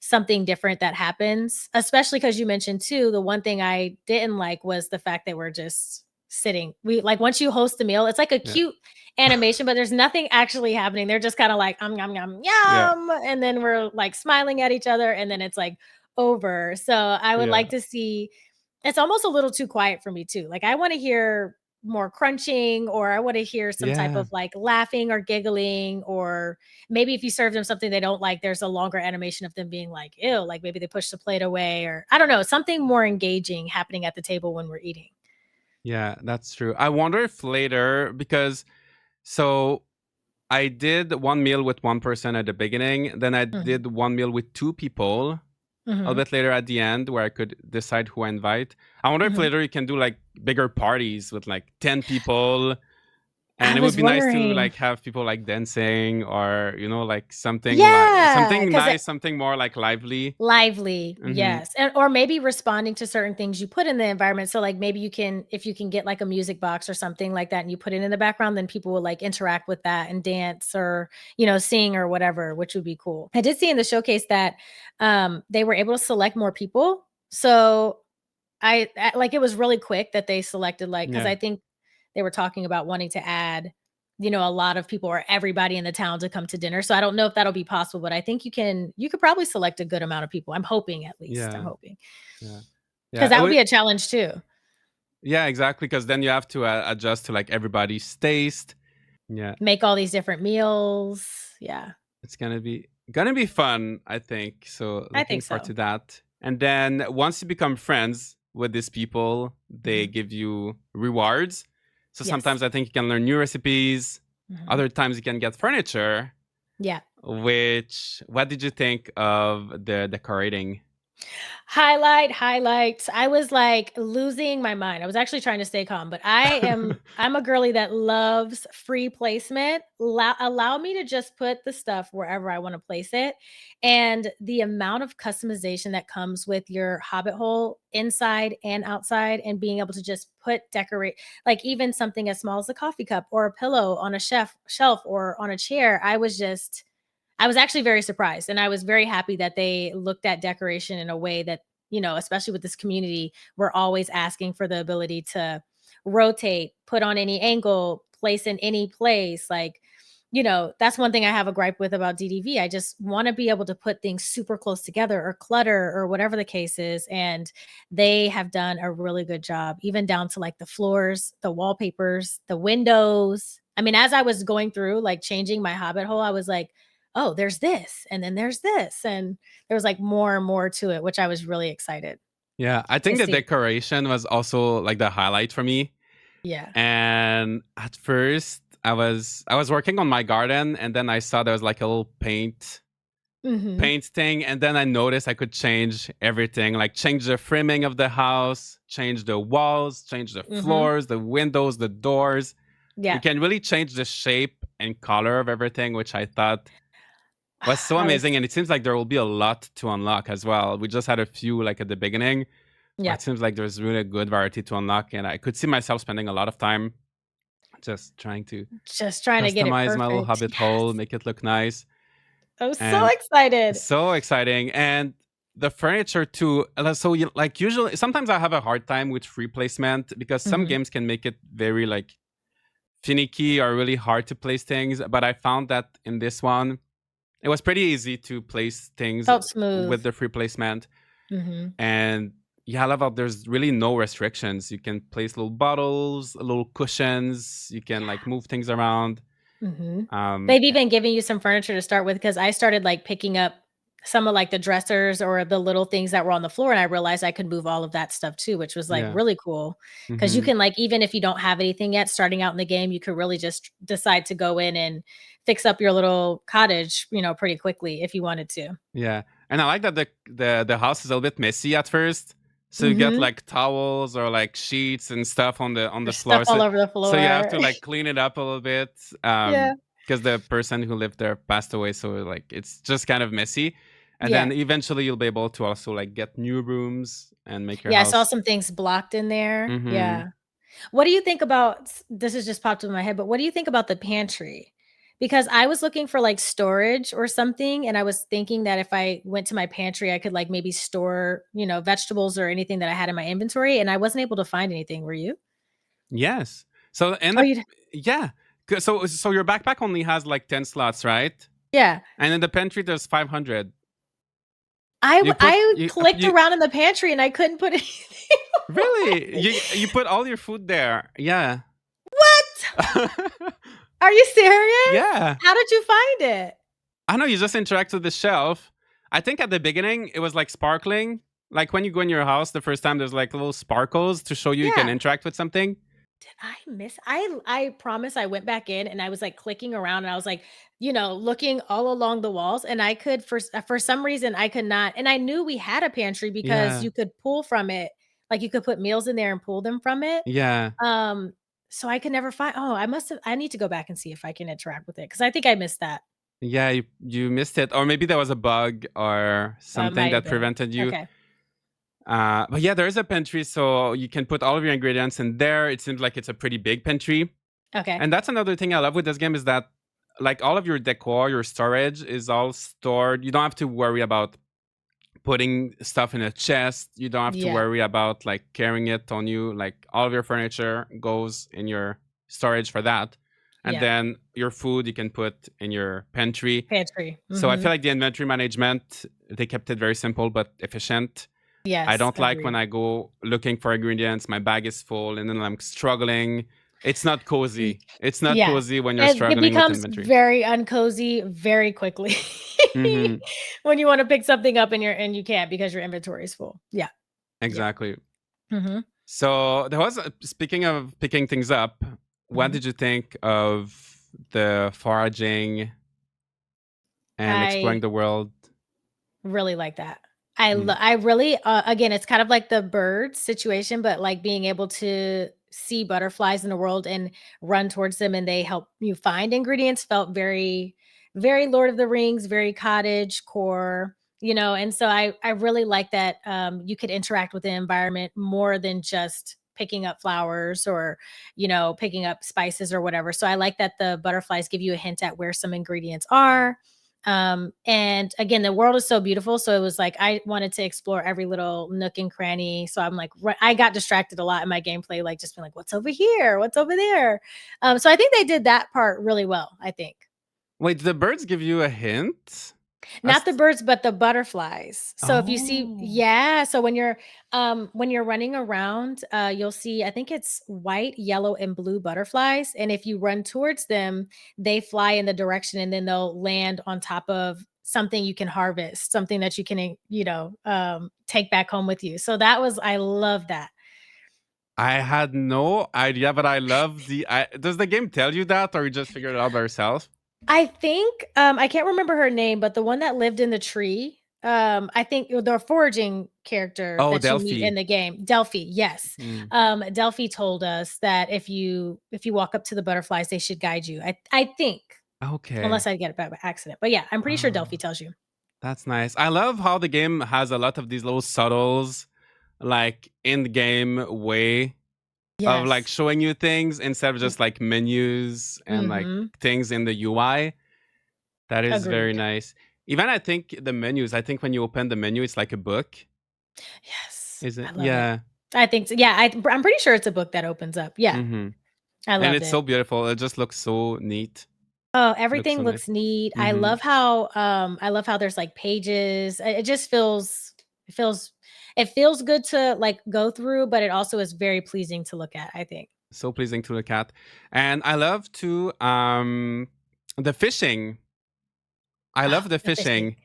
something different that happens. Especially because you mentioned too, the one thing I didn't like was the fact that we're just sitting. We like once you host the meal, it's like a Yeah. cute animation, but there's nothing actually happening. They're just kind of like yum yum Yeah. yum, and then we're like smiling at each other, and then it's like over. So I would Yeah. like to see. It's almost a little too quiet for me too. Like I want to hear more crunching, or I want to hear some type Yeah. of like laughing or giggling, or maybe if you serve them something they don't like, there's a longer animation of them being like, ew, like maybe they push the plate away, or I don't know, something more engaging happening at the table when we're eating. Yeah, that's true. I wonder if later, because so I did one meal with one person at the beginning, then I Mhm. did one meal with two people a Mhm. little bit later at the end where I could decide who I invite. I wonder if Mhm. later you can do like bigger parties with like 10 people, I and it would was be nice to wondering. like have people like dancing, or like Yeah, something 'cause nice, something more like lively. lively, Mm-hmm. yes, and or maybe responding to certain things you put in the environment, so, like, maybe you can if you can get, like, a music box or something like that and you put it in the background, then people will, like, interact with that and dance or, sing or whatever, which would be cool. I did see in the showcase that, they were able to select more people, so like, it was really quick that they selected, like, because Yeah. I think they were talking about wanting to add, a lot of people or everybody in the town to come to dinner, so I don't know if that'll be possible, but I think you could probably select a good amount of people. I'm hoping at least, I'm Yeah. hoping, Yeah. because Yeah. that would be a challenge too. Yeah, exactly. Because then you have to adjust to like everybody's taste. Yeah, Make all these different meals. Yeah, it's gonna be fun, I think. So I looking think forward so. to that. And then once you become friends with these people, they Mhm. give you rewards. So Yes. sometimes I think you can learn new recipes. Mhm. Other times you can get furniture. Yeah. What did you think of the decorating? Highlights. I was, like, losing my mind. I was actually trying to stay calm, but I'm a girly that loves free placement. Allow me to just put the stuff wherever I wanna place it, and the amount of customization that comes with your hobbit hole inside and outside and being able to just decorate like, even something as small as a coffee cup or a pillow on a shelf or on a chair, I was actually very surprised, and I was very happy that they looked at decoration in a way that, especially with this community, we're always asking for the ability to rotate, put on any angle, place in any place. Like, that's one thing I have a gripe with about DDV. I just want to be able to put things super close together or clutter or whatever the case is. And they have done a really good job, even down to like the floors, the wallpapers, the windows. I mean, as I was going through like changing my hobbit hole, I was like, oh, there's this, and then there's this, and there was, like, more and more to it, which I was really excited Yeah, I to think the see. decoration was also like the highlight for me. Yeah. And at first, I was working on my garden, and then I saw there was like a little Mhm, paint thing, and then I noticed I could change everything, like change the framing of the house, change the walls, change the mhm. floors, the windows, the doors. You Yeah. can really change the shape and color of everything, which I thought was so I was amazing. And it seems like there will be a lot to unlock as well. We just had a few like at the beginning, but yeah, it seems like there's really a good variety to unlock, and I could see myself spending a lot of time just trying to just trying to get it customize my little perfect. hobbit hole, Yes. make it look nice. I was so And excited. so exciting. And the furniture too. So like usually sometimes I have a hard time with free placement because some Mhm. games can make it very like finicky or really hard to place things. But I found that in this one, it was pretty easy to place things Felt smooth. with the free placement. Mhm, And yeah, I love how there's really no restrictions. You can place little bottles, little cushions. You can like move things around. mhm. Um, They've even given you some furniture to start with because I started, like, picking up some of, like, the dressers or the little things that were on the floor, and I realized I could move all of that stuff too, which was, like, yeah. really cool. Because you Hmm. can, like even if you don't have anything yet starting out in the game, you could really just decide to go in and fix up your little cottage, pretty quickly if you wanted to. Yeah, and I like that the house is a little bit messy at first. So you get Mhm. like towels or like sheets and stuff on the There's stuff floor. all So over the so you have floor. to like clean it up a little bit, Yeah. because the person who lived there passed away. So like it's just kind of messy. And Yeah. then eventually you'll be able to also like get new rooms and make your Yeah, I saw house. some things blocked in there. Mm-hmm. Yeah. What do you think about this has just popped in my head, but what do you think about the pantry? Because I was looking for like storage or something, and I was thinking that if I went to my pantry, I could like maybe store, vegetables or anything that I had in my inventory, and I wasn't able to find anything. Were you? Yes. So and Oh, you yeah. So your backpack only has like 10 slots, right? yeah. And in the pantry there's 500. I You put I you clicked you around in the pantry and I couldn't put anything. really you put all your food there. Yeah. What? Are you serious? Yeah. How did you find it? I know you just interact with the shelf. I think at the beginning it was like sparkling. Like when you go in your house the first time, there's like little sparkles to show you can Yeah. interact with something. Did I miss I promise I went back in and I was, like, clicking around and I was, like, looking all along the walls and I could for some reason, I could not and I knew we had a pantry because Yeah. you could pull from it, like, you could put meals in there and pull them from it. Yeah. Um, so I could never find I need to go back and see if I can interact with it because I think I missed that. Yeah, you missed it. Or maybe there was a bug or It something might have that been. prevented you. Okay. But yeah, there is a pantry, so you can put all of your ingredients in there. It seems like it's a pretty big pantry. Okay. And that's another thing I love with this game is that like all of your decor, your storage is all stored. You don't have to worry about putting stuff in a chest. You don't have to Yeah. worry about like carrying it on you. Like all of your furniture goes in your storage for that. And Yeah. then your food you can put in your pantry. Pantry. So I feel Mhm. like the inventory management, they kept it very simple but efficient. I Yes, don't like when agreed. I go looking for ingredients, my bag is full, and then I'm struggling. It's not Y cozy. It's not Yeah. cozy when you're It struggling with becomes inventory. very uncozy very quickly Hmm. when you wanna pick something up and you can't because your inventory is full. Yeah. Yeah. Exactly. Mhm. So there was, speaking of picking things up, what Mhm. did you think of the foraging and exploring I the world? really like that. Mm. I really again, it's kind of like the bird situation, but, like, being able to see butterflies in the world and run towards them and they help you find ingredients felt very, very Lord of the Rings, very cottage core, and so I really like that, you could interact with the environment more than just picking up flowers or, picking up spices or whatever. So I like that the butterflies give you a hint at where some ingredients are. And again, the world is so beautiful. So it was like I wanted to explore every little nook and cranny. So I'm like, I got distracted a lot in my gameplay, like just being like, what's over here? What's over there? So I think they did that part really well, I think. Wait, the birds give you a hint? Not the As birds, but the butterflies. So if you see oh, yeah, so when you're running around, you'll see I think it's white, yellow, and blue butterflies, and if you run towards them, they fly in the direction and then they'll land on top of something you can harvest, something that you can, take back home with you. So that was I love that. I had no idea, but I love does the game tell you that, or you just figured it out by yourself? I think, I can't remember her name, but the one that lived in the tree, I think the foraging character Oh, that you meet Delphi. in the game, Delphi, yes. Mm. Delphi told us that if you walk up to the butterflies, they should guide you. I think, Okay. unless I get it by accident. But yeah, I'm pretty sure Delphi Oh, tells you. that's nice. I love how the game has a lot of these little subtles, like in the game way of like Yes. showing you things instead of just like menus and like Mhm. things in the UI. That is very Agreed. nice. Even I think the menus, I think when you open the menu, it's like a book. Yes. Is it? I love it. Yeah. I think so. Yeah, I'm pretty sure it's a book that opens up. Yeah. Hmm. I And loved it's it. so beautiful. It just looks so neat. Oh, Looks so everything nice. looks neat. Hmm. I love how there's like pages. It just it feels it feels good to like go through, but it also is very pleasing to look at, I think. So pleasing to look at. And I love to the fishing. I Oh, love the the fishing. fishing.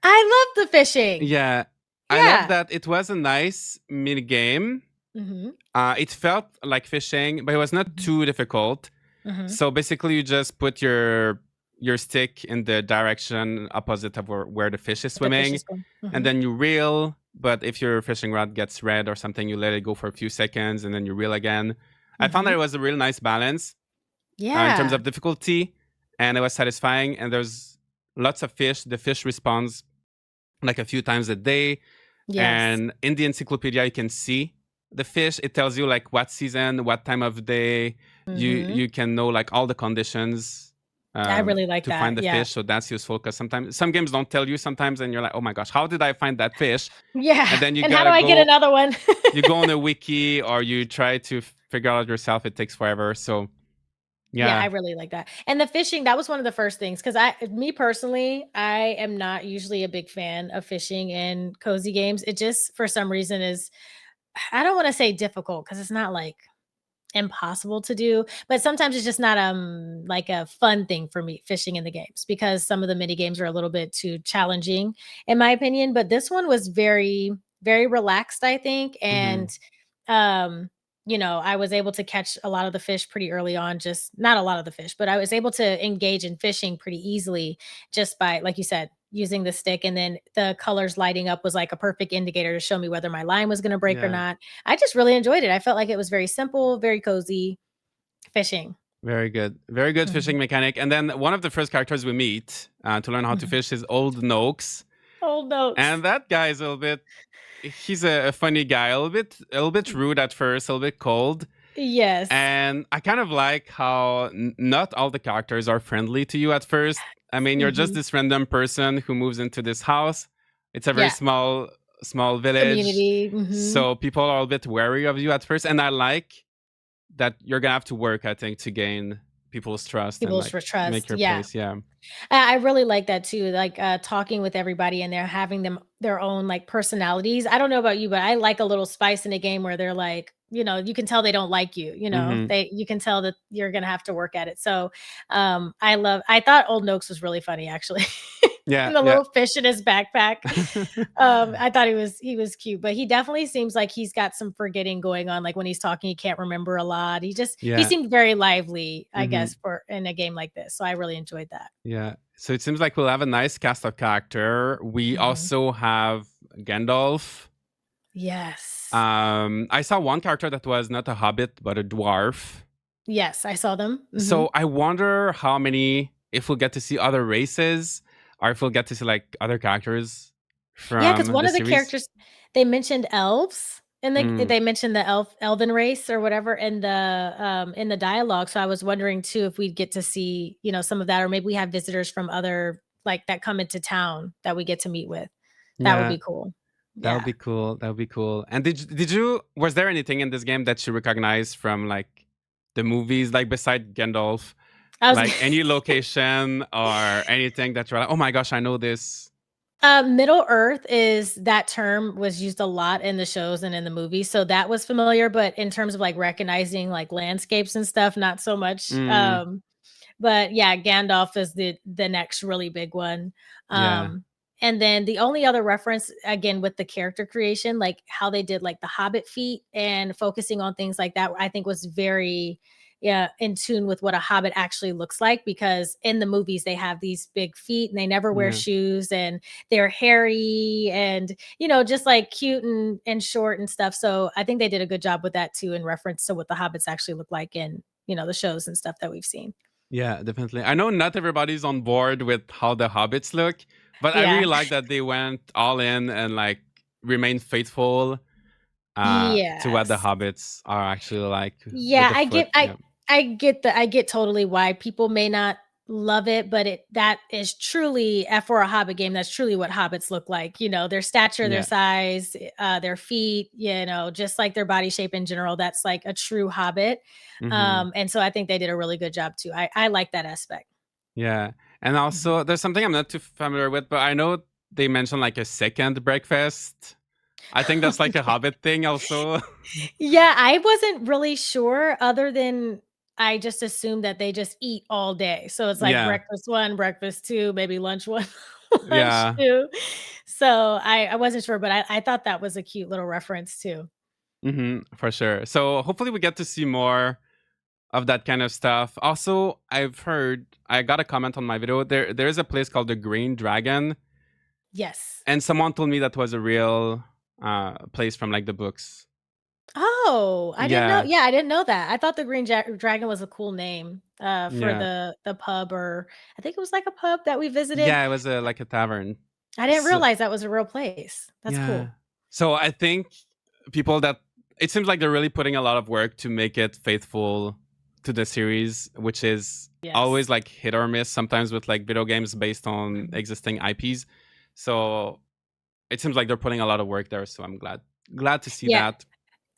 I love the fishing. Yeah. I love Yeah. that it was a nice mini game. Mhm. It felt like fishing, but it was not Mhm. too difficult. Mhm. So basically, you just put your stick in the direction opposite of where the fish is The fish swimming, is going. and Mhm. then you reel. But if your fishing rod gets red or something, you let it go for a few seconds, and then you reel again. I found that Mhm. it was a real nice balance in terms Yeah. of difficulty, and it was satisfying. And there's lots of fish. The fish respawns like a few times a day, Yes. and in the encyclopedia you can see the fish. It tells you like what season, what time of day. you Mhm. you can know like all the conditions. I really like to find that. the Yeah. fish. So that's useful because sometimes some games don't tell you sometimes, and you're like, oh my gosh, how did I find that fish? Yeah. And then you And how do gotta I get go, another one? you go on a wiki or you try to figure out yourself. It takes forever. So Yeah, I yeah. really like that. And the fishing, that was one of the first things because me personally, I am not usually a big fan of fishing in cozy games. It just, for some reason, is, I don't want to say difficult because it's not like impossible to do, but sometimes it's just not like a fun thing for me fishing in the games because some of the mini games are a little bit too challenging in my opinion, but this one was very very relaxed I think Mm-hmm. and um I was able to catch a lot of the fish pretty early on, just not a lot of the fish, but I was able to engage in fishing pretty easily just by, like you said, using the stick, and then the colors lighting up was like a perfect indicator to show me whether my line was going to break or Yeah. not. I just really enjoyed it. I felt like it was very simple, very cozy fishing. Very good. Very good Mhm. fishing mechanic. And then one of the first characters we meet to learn how to Mhm. fish is Old Noakes. Old notes. And that guy is a little bit, he's a funny guy, a little bit rude at first, a little bit cold. Yes. And I kind of like how not all the characters are friendly to you at first. I mean, you're just Mhm. this random person who moves into this house. It's a very Yeah. small village. Community. Mhm. So people are a bit wary of you at first. And I like that you're gonna have to work, I think, to gain people's trust and People's like for make trust. your Yeah. place. Yeah. I really like that too, like, talking with everybody and they're having them their own, like, personalities. I don't know about you, but I like a little spice in a game where they're like, you can tell they don't like you, Mm-hmm. you can tell that you're gonna have to work at it. So, I thought Old Noakes was really funny actually. Yeah. And the Yeah. little fish in his backpack. I thought he was cute, but he definitely seems like he's got some forgetting going on, like, when he's talking, he can't remember a lot. He Yeah. seemed very lively, I Mm-hmm. guess, for in a game like this, so I really enjoyed that. Yeah. So it seems like we'll have a nice cast of character. We Mhm. also have Gandalf. Yes. I saw one character that was not a hobbit but a dwarf. Yes, I saw them. Mhm. So I wonder how many, if we'll get to see other races or if we'll get to see like other characters Yeah, because from one the of the series. characters they mentioned elves, and Mm, they mentioned the elven race or whatever in the dialogue, so I was wondering too if we'd get to see, some of that, or maybe we have visitors from other like, that come into town that we get to meet with. That would yeah, be cool. that would Yeah. be cool. That would be cool. And did you was there anything in this game that you recognize from like the movies, like beside Gandalf, I was like any location or anything that you're like, oh my gosh, I know this. Middle Earth is that term was used a lot in the shows and in the movies, so that was familiar, but in terms of, like, recognizing, like, landscapes and stuff, not so much, Mm, but yeah, Gandalf is the next really big one, yeah, and then the only other reference, again, with the character creation, like, how they did, like, the Hobbit feat and focusing on things like that, I think was very, yeah, in tune with what a hobbit actually looks like, because in the movies, they have these big feet and they never wear yeah, shoes and they're hairy and, just, like, cute and short and stuff, so I think they did a good job with that too in reference to what the hobbits actually look like in, the shows and stuff that we've seen. yeah, definitely. I know not everybody's on board with how the hobbits look, but I Yeah. really like that they went all in and like remained faithful to what the Yes. hobbits are actually like with Yeah, the I foot. get I Yeah, I get totally why people may not love it, but that is truly for a Hobbit game, that's truly what hobbits look like, their stature, their yeah. size, their feet, just like their body shape in general, that's like a true Hobbit, Hmm. and so I think they did a really good job too. I like that aspect. Yeah. And Mhm. also there's something I'm not too familiar with, but I know they mentioned like a second breakfast. I think that's like a Yeah. hobbit thing also. Yeah, I wasn't really sure other than I just assumed that they just eat all day. So it's like Yeah. breakfast 1, breakfast 2, maybe lunch 1, lunch Yeah. 2. So I wasn't sure, but I thought that was a cute little reference too. For sure. So hopefully we get to see more of that kind of stuff. Also, I've heard, I got a comment on my video. There's a place called the Green Dragon, Yes. and someone told me that was a real place from like the books. Oh, I didn't know. Yeah. Yeah, I didn't know that. I thought the Green Dragon was a cool name for Yeah. the pub, or I think it was like a pub that we visited. Yeah, it was like a tavern. I didn't So, realize that was a real place. That's yeah. cool. So I think people that it seems like they're really putting a lot of work to make it faithful to the series, which is always Yes. like hit or miss sometimes with like video games based on Mhm. existing IPs. So it seems like they're putting a lot of work there. So I'm glad to see Yeah. that.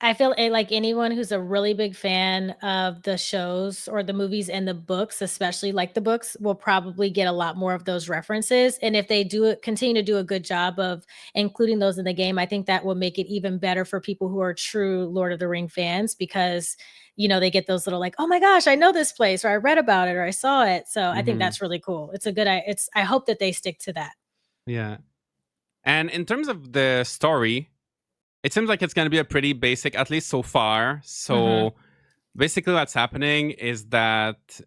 I feel like anyone who's a really big fan of the shows or the movies and the books, especially like the books, will probably get a lot more of those references. And if they do it, continue to do a good job of including those in the game, I think that will make it even better for people who are true Lord of the Ring fans because they get those little like, oh my gosh, I know this place, or I read about it, or I saw it. So I think Hmm. that's really cool. It's a good. I hope that they stick to that. Yeah. And in terms of the story, it seems like it's going to be a pretty basic, at least so far. Hmm. So basically, what's happening is that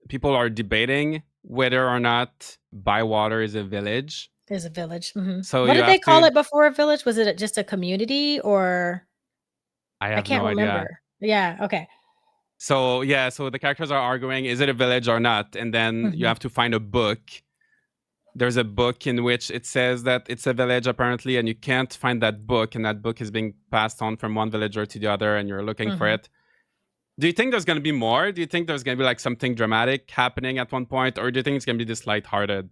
people are debating whether or not Bywater is a village. There's a village. Hmm. So What you did they have call to. it before a village? Was it just a community or? I I have can't no idea. remember. Yeah, okay. So yeah, so the characters are arguing: is it a village or not? And then you Mhm, have to find a book. There's a book in which it says that it's a village apparently, and you can't find that book, and that book is being passed on from one villager to the other, and you're looking for mhm. it. Do you think there's going to be more? Do you think there's going to be like something dramatic happening at one point, or do you think it's going to be this lighthearted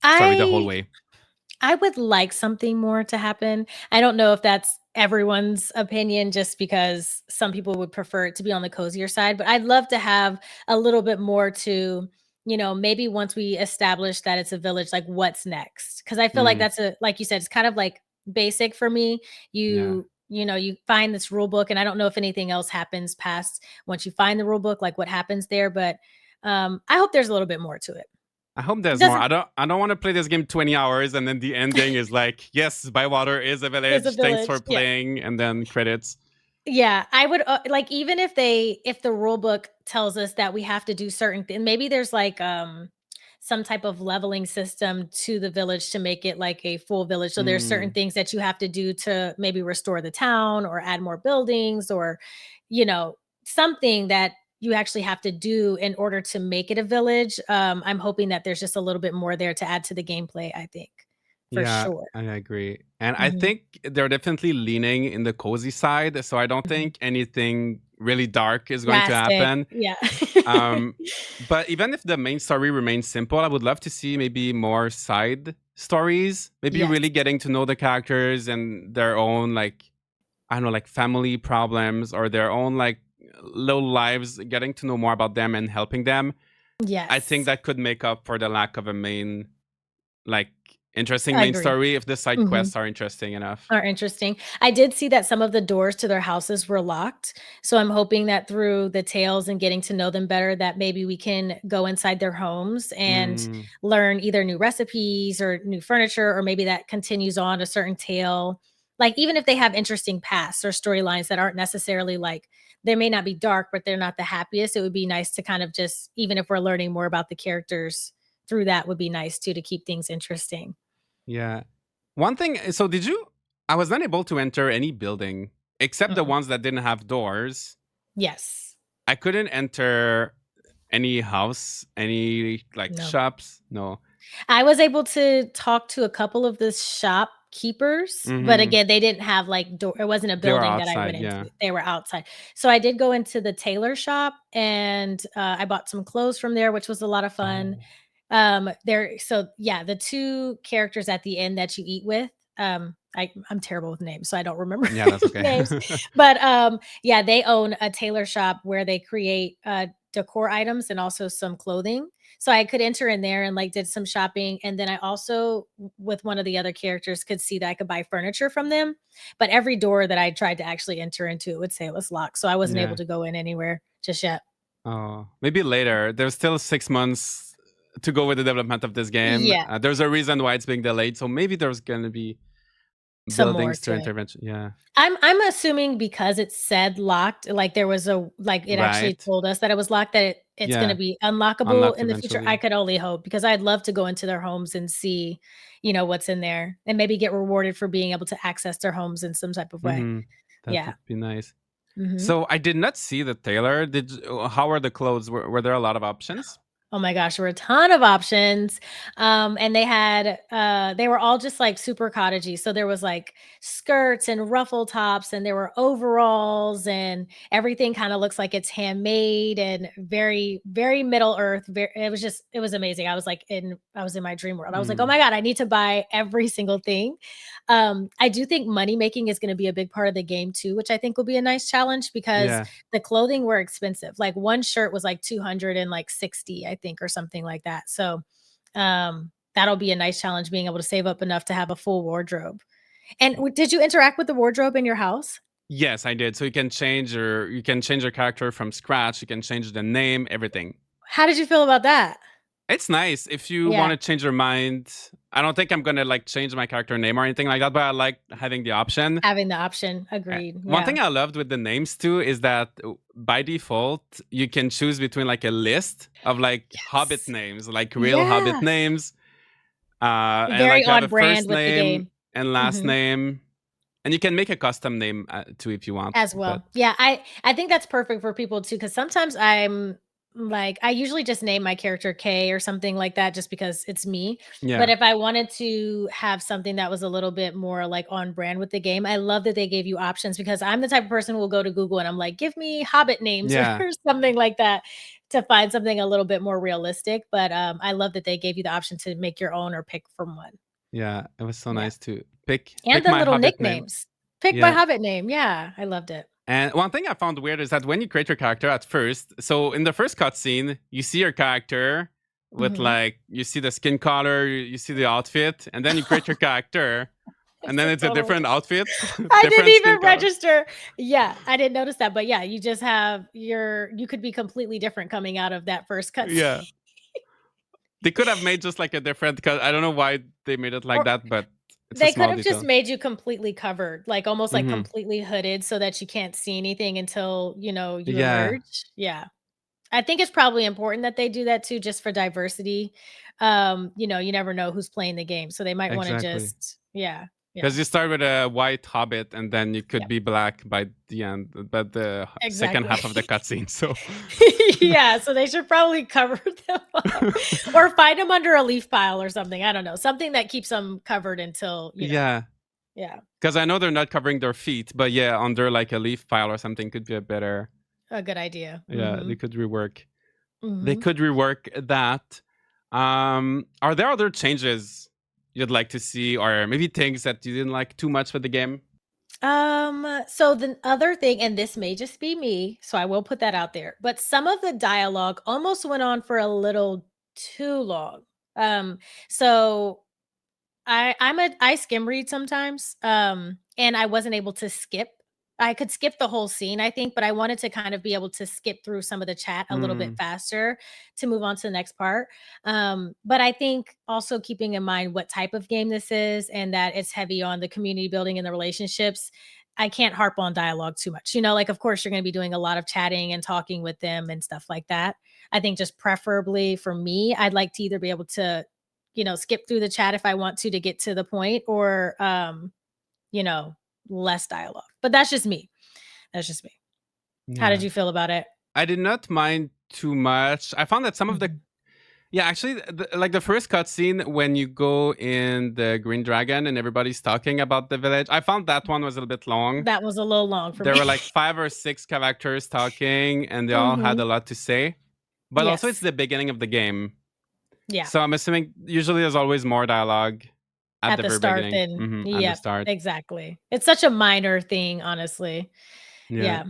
story the whole I way? I would like something more to happen. I don't know if that's everyone's opinion just because some people would prefer it to be on the cozier side, but I'd love to have a little bit more to, maybe once we establish that it's a village, like what's next? Because I feel like Mm, that's like you said, it's kind of like basic for me. yeah, You find this rule book, and I don't know if anything else happens past once you find the rule book, like what happens there, but I hope there's a little bit more to it. I hope It there's more. doesn't I don't want to play this game 20 hours and then the ending is like, yes, Bywater is a is a village. Thanks for village. Yeah. playing, and then credits. Yeah, I would, like, even if the rule book tells us that we have to do certain things, maybe there's, like, some type of leveling system to the village to make it like a full village, so there's certain Mm, things that you have to do to maybe restore the town or add more buildings or, you know, something that you actually have to do in order to make it a village. I'm hoping that there's just a little bit more there to add to the gameplay, I think, for yeah, sure. I agree. And I Mhm, think they're definitely leaning in the cozy side. So I don't mhm. think anything really dark is going to Drastic, happen. yeah. Um, but even if the main story remains simple, I would love to see maybe more side stories, maybe Yes. really getting to know the characters and their own, like, I don't know, like family problems or their own, like, little lives, getting to know more about them and helping them. I think Yes, that could make up for the lack of a main, like, interesting I main agree. story if the side Mhm. quests are interesting enough. Are interesting. I did see that some of the doors to their houses were locked, so I'm hoping that through the tales and getting to know them better, that maybe we can go inside their homes and Mm, learn either new recipes or new furniture, or maybe that continues on a certain tale. Like, even if they have interesting pasts or storylines that aren't necessarily like they may not be dark, but they're not the happiest, it would be nice to kind of just even if we're learning more about the characters through that would be nice too to keep things interesting. yeah. One thing, so did you? I was not able to enter any building except the Mm-mm. ones that didn't have doors. Yes. I couldn't enter any house, any like No. shops. No. I was able to talk to a couple of the shopkeepers, but Mm-hmm. again, they didn't have like door it wasn't a They were building that I went outside. into. Yeah. They were outside. So I did go into the tailor shop and I bought some clothes from there, which was a lot of fun. Oh. There so yeah, the 2 characters at the end that you eat with, I'm terrible with names, so I don't remember Yeah, that's okay. names, but, yeah, they own a tailor shop where they create, decor items and also some clothing, so I could enter in there and, like, did some shopping, and then I also, with one of the other characters, could see that I could buy furniture from them, but every door that I tried to actually enter into, it would say it was locked, so I wasn't able Yeah. to go in anywhere just yet. Oh, maybe later. There's still 6 months to go with the development of this game. Yeah. There's a reason why it's being delayed. So maybe there's gonna be Some more buildings to to it. intervention. Yeah. I'm assuming because it said locked, like, there was a like, it actually Right. told us that it was locked, that it's gonna Yeah. be unlockable Unlocked in the future. I eventually. could only hope because I'd love to go into their homes and see, what's in there and maybe get rewarded for being able to access their homes in some type of way. Mm-hmm. That Yeah. would be nice. Mhm. So I did not see the tailor. How are the clothes? Were there a lot of options? Oh my gosh, there were a ton of options. And they were all just like super cottagey. So there was like skirts and ruffle tops, and there were overalls, and everything kind of looks like it's handmade and very, very Middle Earth. It was amazing. I was in my dream world. I was like, oh Mm, my God, I need to buy every single thing. I do think money making is going to be a big part of the game too, which I think will be a nice challenge because yeah. the clothing were expensive. Like one shirt was like 260, I think, or something like that. So that'll be a nice challenge being able to save up enough to have a full wardrobe. And did you interact with the wardrobe in your house? Yes, I did. So you can change your character from scratch. You can change the name, everything. How did you feel about that? It's nice if you want Yeah, to change your mind. I don't think I'm gonna like change my character name or anything like that, but I like having the option. having the option. Agreed. One Yeah. thing I loved with the names too is that by default you can choose between like a list of like Hobbit Yes. names, like real Hobbit Yeah. names, and Very like you have a on brand first with the name game. and last Mhm. name, and you can make a custom name too if you want. As But well. Yeah, I think that's perfect for people too, because sometimes I'm like, I usually just name my character K or something like that just because it's me. But yeah, if I wanted to have something that was a little bit more like on brand with the game, I love that they gave you options because I'm the type of person who will go to Google and I'm like, give me Hobbit names or yeah, something like that to find something a little bit more realistic. But I love that they gave you the option to make your own or pick from one. yeah. It was so Yeah. nice to And pick the my little Hobbit name. nicknames. Pick my Yeah. Hobbit name. Yeah, I loved it. And one thing I found weird is that when you create your character at first, so in the first cutscene, you see your character with Mhm. like you see the skin color, you see the outfit, and then you create your character, and It's then a it's a total different outfit, I didn't different skin even color. register. Yeah, I didn't notice that, but yeah, you just have you could be completely different coming out of that first cutscene. Yeah, they could have made just like a different. I don't know why they made it like Or that, but it's a they could small have just detail. made you completely covered, like, almost, like, Hmm. completely hooded so that you can't see anything until, you Yeah, emerge. Yeah. I think it's probably important that they do that too just for diversity. You never know who's playing the game, so they might wanna exactly. just yeah, yeah, Because you start with a white hobbit, and then you could yep, be black by the end, but the second exactly. half of the cutscene. So, Yeah, so they should probably cover them up or find them under a leaf pile or something, I don't know, something that keeps them covered until, yeah. yeah, Because I know they're not covering their feet, but yeah, under like a leaf pile or something could be a better. a good idea. Yeah, they Mhm, could rework. They mhm. could rework that. Are there other changes you'd like to see, or maybe things that you didn't like too much with the game? So the other thing, and this may just be me, so I will put that out there, but some of the dialogue almost went on for a little too long. Um, so I skim read sometimes, and I wasn't able to skip. I could skip the whole scene, I think, but I wanted to kind of be able to skip through some of the chat a little bit Mm, faster to move on to the next part. But I think also keeping in mind what type of game this is and that it's heavy on the community building and the relationships. I can't harp on dialogue too much. Like, of course, you're going to be doing a lot of chatting and talking with them and stuff like that. I think just preferably for me, I'd like to either be able to skip through the chat if I want to get to the point or you know, less dialogue. But that's just me. That's just me. How did yeah, you feel about it? I did not mind too much. I found that some of the Mhm. yeah, actually, like the first cutscene when you go in the Green Dragon and everybody's talking about the village, I found that one was a little bit long. That was a little long for There me. were like 5 or 6 characters talking, and they all had Mhm. a lot to say. But also, it's Yes. the beginning of the game, Yeah. so I'm assuming usually there's always more dialogue at At the the very start beginning, then. at the Yep. start. Exactly. It's such a minor thing, honestly. Yeah, Yeah.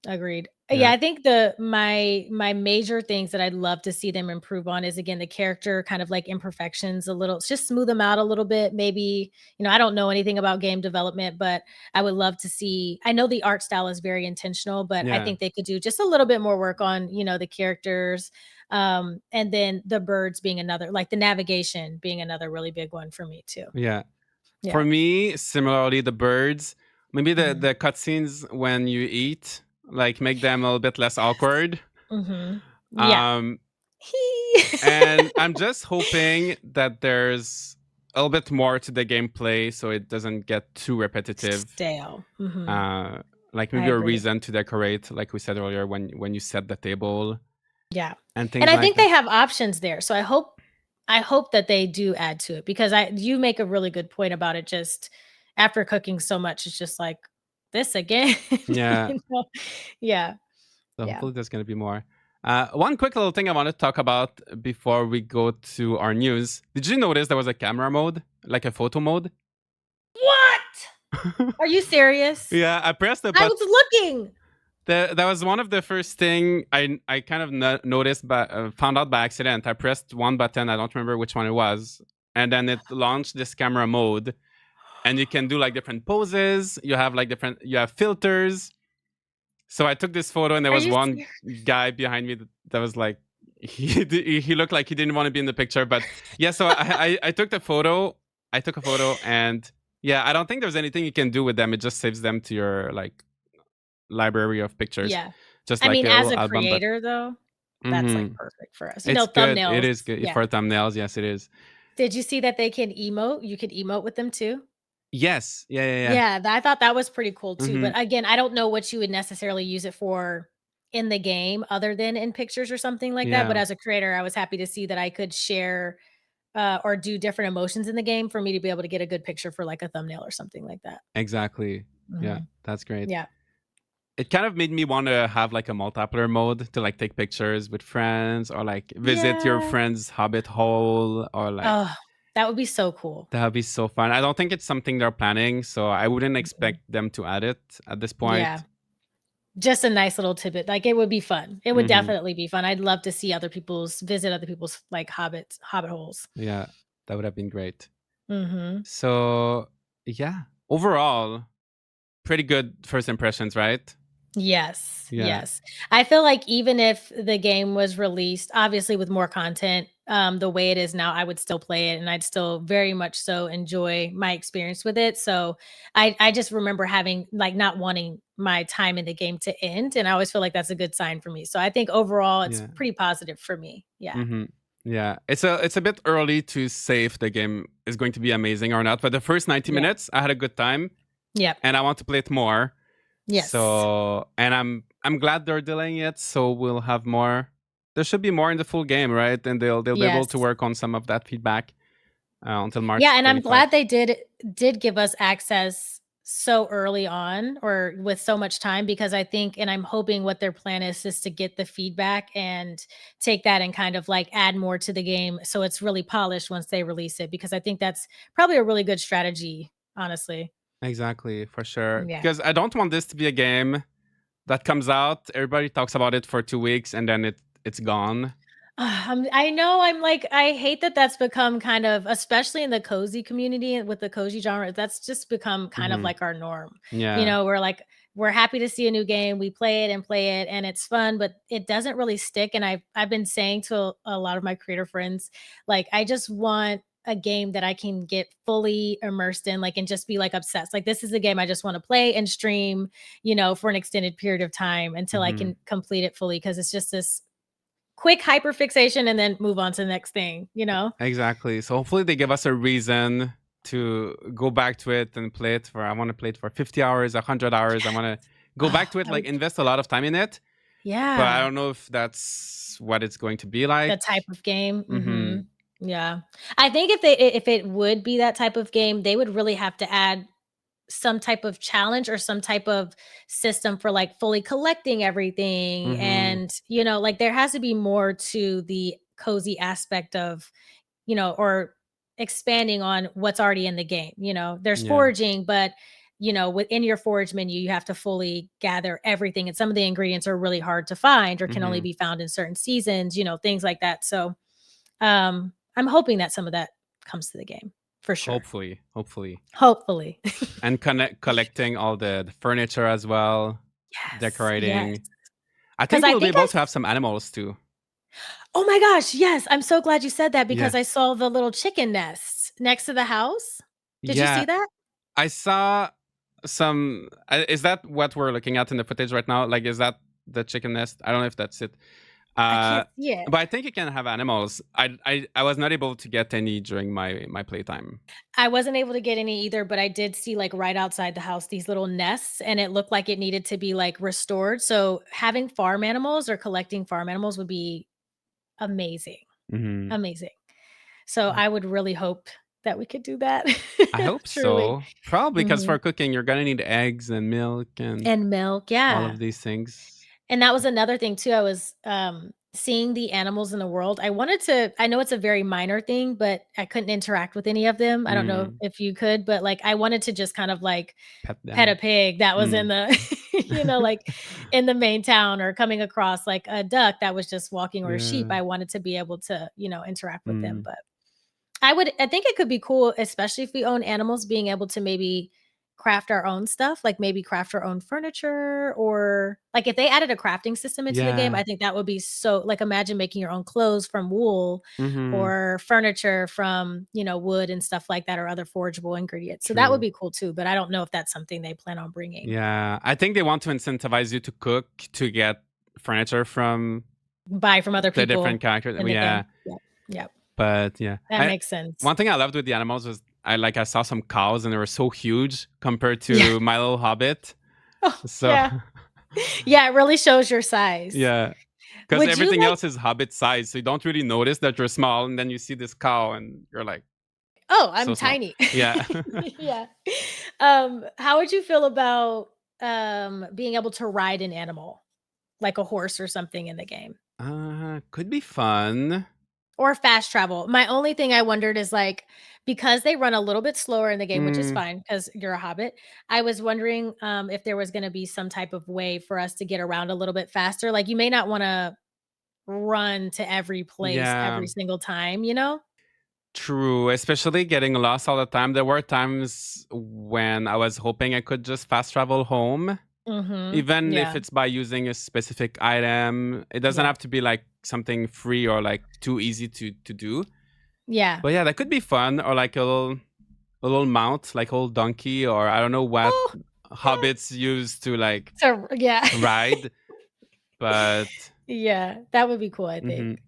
Agreed. Yeah, yeah, I think my major things that I'd love to see them improve on is again the character kind of like imperfections a little, just smooth them out a little bit. Maybe, I don't know anything about game development, but I would love to see. I know the art style is very intentional, but I yeah, think they could do just a little bit more work on, the characters. And then the birds being another, like the navigation being another really big one for me too. yeah. For Yeah. me, similarly, the birds, maybe Mhm. the cutscenes when you eat, like make them a little bit less awkward. Mhm. Yeah. Um, He and I'm just hoping that there's a little bit more to the gameplay so it doesn't get too repetitive. stale. Mhm. Uh, like I maybe a agree. reason to decorate, like we said earlier, when you set the table. Yeah. and And things I like think that. they have options there. So I hope that they do add to it because you make a really good point about it. Just after cooking so much, it's just like this again. Yeah. Yeah. So Yeah. hopefully there's going to be more. One quick little thing I want to talk about before we go to our news. Did you notice there was a camera mode, like a photo mode? What? Are you serious? Yeah, I pressed the I button. was looking. That was one of the first thing I kind of noticed, but found out by accident. I pressed one button. I don't remember which one it was, and then it launched this camera mode, and you can do like different poses. You have like you have filters. So I took this photo, and there Are was you one serious? guy behind me that was like, he looked like he didn't want to be in the picture, but yeah. So I took the photo. I took a photo, and yeah, I don't think there's anything you can do with them. It just saves them to your like library of pictures, Yeah. just I like mean, a as little a album. But creator though, that's like hmm perfect for us. it's good. It Thumbnails. is good Yeah. for thumbnails. Yes, it is. Did you see that they can emote? You can emote with them too? Yes. Yeah. Yeah. Yeah. Yeah, I thought that was pretty cool too. hmm But again, I don't know what you would necessarily use it for in the game other than in pictures or something like that. But Yeah. as a creator, I was happy to see that I could share or do different emotions in the game for me to be able to get a good picture for like a thumbnail or something like that. Exactly. Yeah. Mhm. That's great. Yeah. It kind of made me want to have like a multiplayer mode to like take pictures with friends or like visit your Yeah. friend's hobbit hole or like Oh, that would be so cool. that would be so fun. I don't think it's something they're planning, so I wouldn't Mhm. expect them to add it at this Yeah. point. Just a nice little tidbit. Like it would be fun. It would hmm definitely be fun. I'd love to see visit other people's like hobbit holes. Yeah, that would have been great. Mhm. So yeah, overall, pretty good first impressions, right? Yes, Yeah, yes. I feel like even if the game was released, obviously with more content, the way it is now, I would still play it and I'd still very much so enjoy my experience with it. So I just remember having like not wanting my time in the game to end. And I always feel like that's a good sign for me. So I think overall it's yeah. pretty positive for me. Yeah. hmm Yeah, it's a bit early to say if the game is going to be amazing or not. But the first 90 Yeah. minutes, I had a good time, Yep. and I want to play it more. Yes. So, and I'm glad they're delaying it. So we'll have more. There should be more in the full game, right? And they'll be able Yes. to work on some of that feedback until Yeah, March and I'm 25. glad they did give us access so early on or with so much time because I think and I'm hoping what their plan is to get the feedback and take that and kind of like add more to the game so it's really polished once they release it because I think that's probably a really good strategy, honestly. Exactly, for sure. Yeah. Because I don't want this to be a game that comes out, everybody talks about it for 2 weeks, and then it's gone. I know I'm like I hate that that's become kind of especially in the cozy community with the cozy genre that's just become kind of hmm like our norm. You Yeah. know, we're like we're happy to see a new game, we play it and it's fun, but it doesn't really stick and I've been saying to a lot of my creator friends like I just want a game that I can get fully immersed in like and just be like obsessed. Like this is a game I just want to play and stream, you know, for an extended period of time until I hmm can complete it fully because it's just this quick hyperfixation and then move on to the next thing, you know? Exactly. So hopefully they give us a reason to go back to it and play it for. I want to play it for 50 hours, 100 hours. I want to go back Oh, to it, that like would be invest a lot of time in it. But I yeah, don't know if that's what it's going to be the like. type of game, hmm mhm. Yeah. I think if it would be that type of game, they would really have to add some type of challenge or some type of system for, like, fully collecting everything hmm and, you know, like, there has to be more to the cozy aspect of you know, or expanding on what's already in the game. You know, there's Yeah. foraging, but you know, within your forage menu, you have to fully gather everything. And some of the ingredients are really hard to find or can only hmm be found in certain seasons, you know, things like that. So I'm hoping that some of that comes to the game for sure. Hopefully, hopefully, Hopefully. and collecting all the furniture as well, Yes. Yes. decorating. I Because think I we'll be think able to have some animals too. oh my gosh, yes. I'm so glad you said that because Yeah. I saw the little chicken nests next to the house. Did you Yeah. see that? I saw some. Is that what we're looking at in the footage right now? Like, is that the chicken nest? I don't know if that's it. I Uh, can't see it. but I think you can have animals. I was not able to get any during my playtime. I wasn't able to get any either, but I did see, like, right outside the house, these little nests, and it looked like it needed to be, like, restored, so having farm animals or collecting farm animals would be amazing, Hmm. amazing. So I would really hope that we could do that. I hope Truly. so. Probably because Mhm. for cooking, you're gonna need eggs and milk and And milk, all yeah. of these things. And that was another thing too, I was, seeing the animals in the world. I know it's a very minor thing, but I couldn't interact with any of them. I don't know Mm, if you could, but, like, I wanted to just kind of, like, pet pet a them. pig that was in Mm. the like, in the main town or coming across, like, a duck that was just walking or a sheep. Yeah. I wanted to be able to, interact with them, Mm. but I think it could be cool, especially if we own animals, being able to maybe craft our own stuff, like maybe craft our own furniture or like if they added a crafting system into the game, Yeah. I think that would be so like imagine making your own clothes from wool Mhm. or furniture from, wood and stuff like that or other forageable ingredients. So that would True. be cool too, but I don't know if that's something they plan on bringing. Yeah. I think they want to incentivize you to cook to get furniture from Buy from other the different people characters. in the Yeah. game. Yep. Yep. But yeah. That makes sense. One thing I loved with the animals was I saw some cows and they were so huge compared Yeah. to my little hobbit. Oh, So yeah. Yeah, it really shows your size. yeah. Because Would you everything like else is hobbit size. So you don't really notice that you're small and then you see this cow and you're like Oh, so I'm small. tiny. Yeah. Yeah. How would you feel about, being able to ride an animal, like a horse or something in the game? Could be fun. Or fast travel? My only thing I wondered is, like, because they run a little bit slower in the game, which is Mm, fine because 'cause you're a hobbit, I was wondering, if there was gonna be some type of way for us to get around a little bit faster, like, you may not wanna run to every place yeah. every single time, you know? True, especially getting lost all the time. There were times when I was hoping I could just fast travel home, Mhm. even if Yeah. it's by using a specific item. It doesn't Yeah. have to be like something free or like too easy to do. Yeah. But yeah, that could be fun, or like a little mount, like a little donkey, or I don't know what Oh, yeah. hobbits use to like So yeah. ride. But Yeah, that would be cool, I hmm, think.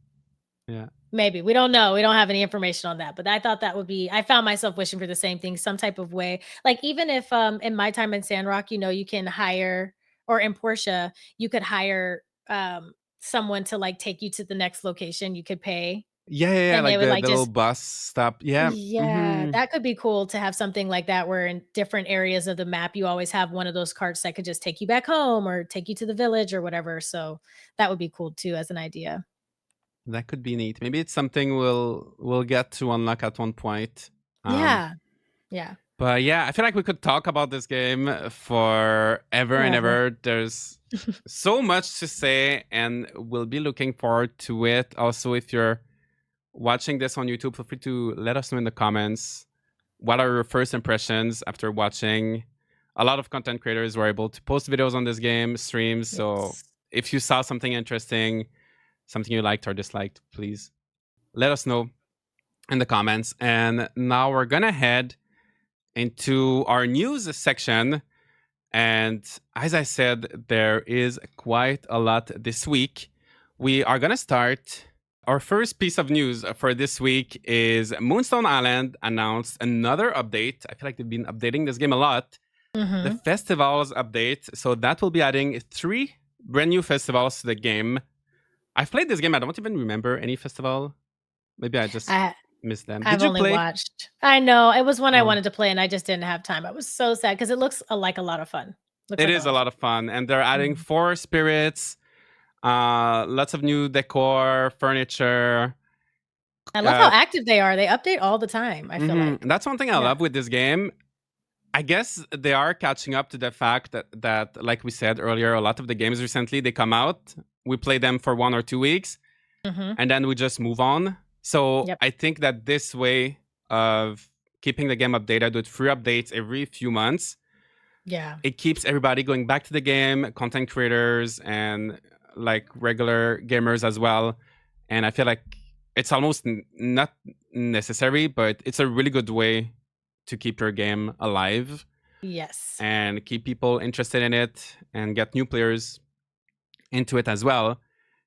yeah, Maybe. We don't know. We don't have any information on that, but I thought that would be I found myself wishing for the same thing, some type of way. Like even if in my time in Sandrock, you can hire or in Portia, you could hire someone to like take you to the next location. You could pay yeah, yeah, yeah, and they like would the like the little just bus stop. Yeah, yeah, hmm, that could be cool to have something like that where in different areas of the map you always have one of those carts that could just take you back home or take you to the village or whatever. So that would be cool too as an idea. that could be neat. Maybe it's something we'll get to unlock at one point. Um, Yeah. Yeah. but yeah, I feel like we could talk about this game for ever and Forever. ever. There's so much to say, and we'll be looking forward to it. Also, if you're watching this on YouTube, feel free to let us know in the comments what are your first impressions after watching. A lot of content creators were able to post videos on this game, streams. So Yes. if you saw something interesting, something you liked or disliked, please let us know in the comments. And now we're gonna head into our news section. And as I said, there is quite a lot this week. We are gonna start. Our first piece of news for this week is Moonstone Island announced another update. I feel like they've been updating this game a lot. The Mhm. festivals update. So that will be adding 3 brand new festivals to the game. I've played this game. I don't even remember any festival. Maybe I just I missed them. I've Did you only play? watched I know, it was one I Oh, wanted to play and I just didn't have time. I was so sad because it looks, like a lot of fun. Looks it like a is lot a of fun. lot of fun. And they're adding Mhm. 4 spirits, lots of new decor, furniture. I love how Uh, active they are. They update all the time, I feel like. That's one thing I Yeah. love with this game. I guess they are catching up to the fact that, like we said earlier, a lot of the games recently they come out, we play them for 1 or 2 weeks, Mhm. and then we just move on. So Yep. I think that this way of keeping the game updated with free updates every few months, Yeah. it keeps everybody going back to the game, content creators and like regular gamers as well. And I feel like it's almost not necessary, but it's a really good way to keep your game alive Yes. and keep people interested in it and get new players into it as well.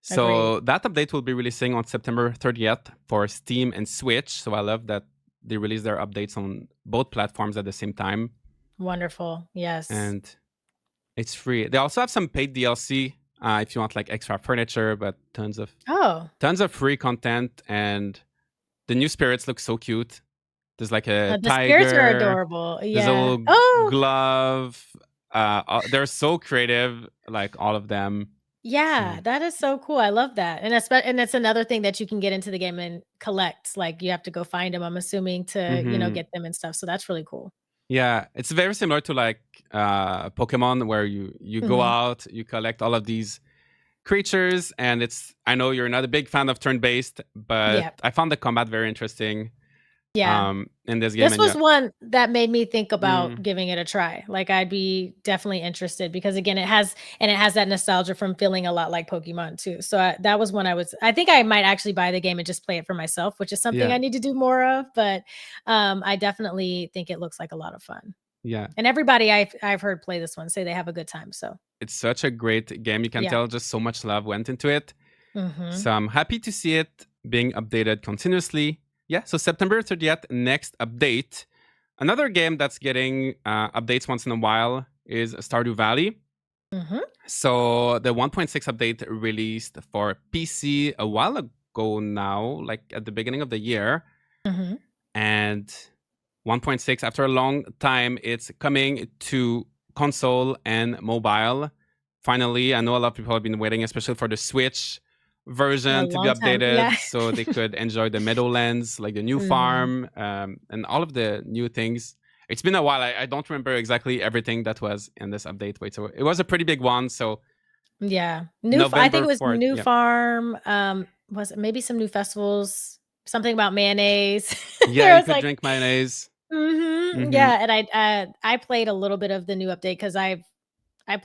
Agreed. So that update will be releasing on September 30th for Steam and Switch. So I love that they release their updates on both platforms at the same time. Wonderful. Yes. And it's free. They also have some paid DLC if you want like extra furniture, but tons of free content. And the new spirits look so cute. There's like a the spirits are tiger. adorable. There's a Yeah. little glove. They're so creative, like all of them. Yeah, So, that is so cool. I love that. And it's another thing that you can get into the game and collect. Like you have to go find them, I'm assuming, to, get them and stuff. So that's really cool. yeah, it's very similar to like Pokemon, where you go out, you collect all of these creatures, and I know you're not a big fan of turn-based, but I found the combat very interesting. Yeah. In this game. This was one that made me think about Mm. giving it a try. Like I'd be definitely interested because again, it has that nostalgia from feeling a lot like Pokemon too. So that was one I think I might actually buy the game and just play it for myself, which is something Yeah. I need to do more of. But I definitely think it looks like a lot of fun. Yeah. And everybody I've heard play this one say they have a good time. So it's such a great game. You can tell just so much love went into it. So I'm happy to see it being updated continuously. Yeah, so September 30th, next update. Another game that's getting updates once in a while is Stardew Valley. So the 1.6 update released for PC a while ago now, like at the beginning of the year. And 1.6, after a long time, it's coming to console and mobile. Finally, I know a lot of people have been waiting, especially for the Switch version to be updated so they could enjoy the Meadowlands, like the new farm, and all of the new things. It's been a while. I don't remember exactly everything that was in this update. Wait, so it was a pretty big one. So yeah, I think it was 4th, new farm. Was it maybe some new festivals? Something about mayonnaise. Yeah, you could drink mayonnaise. Yeah, and I played a little bit of the new update because I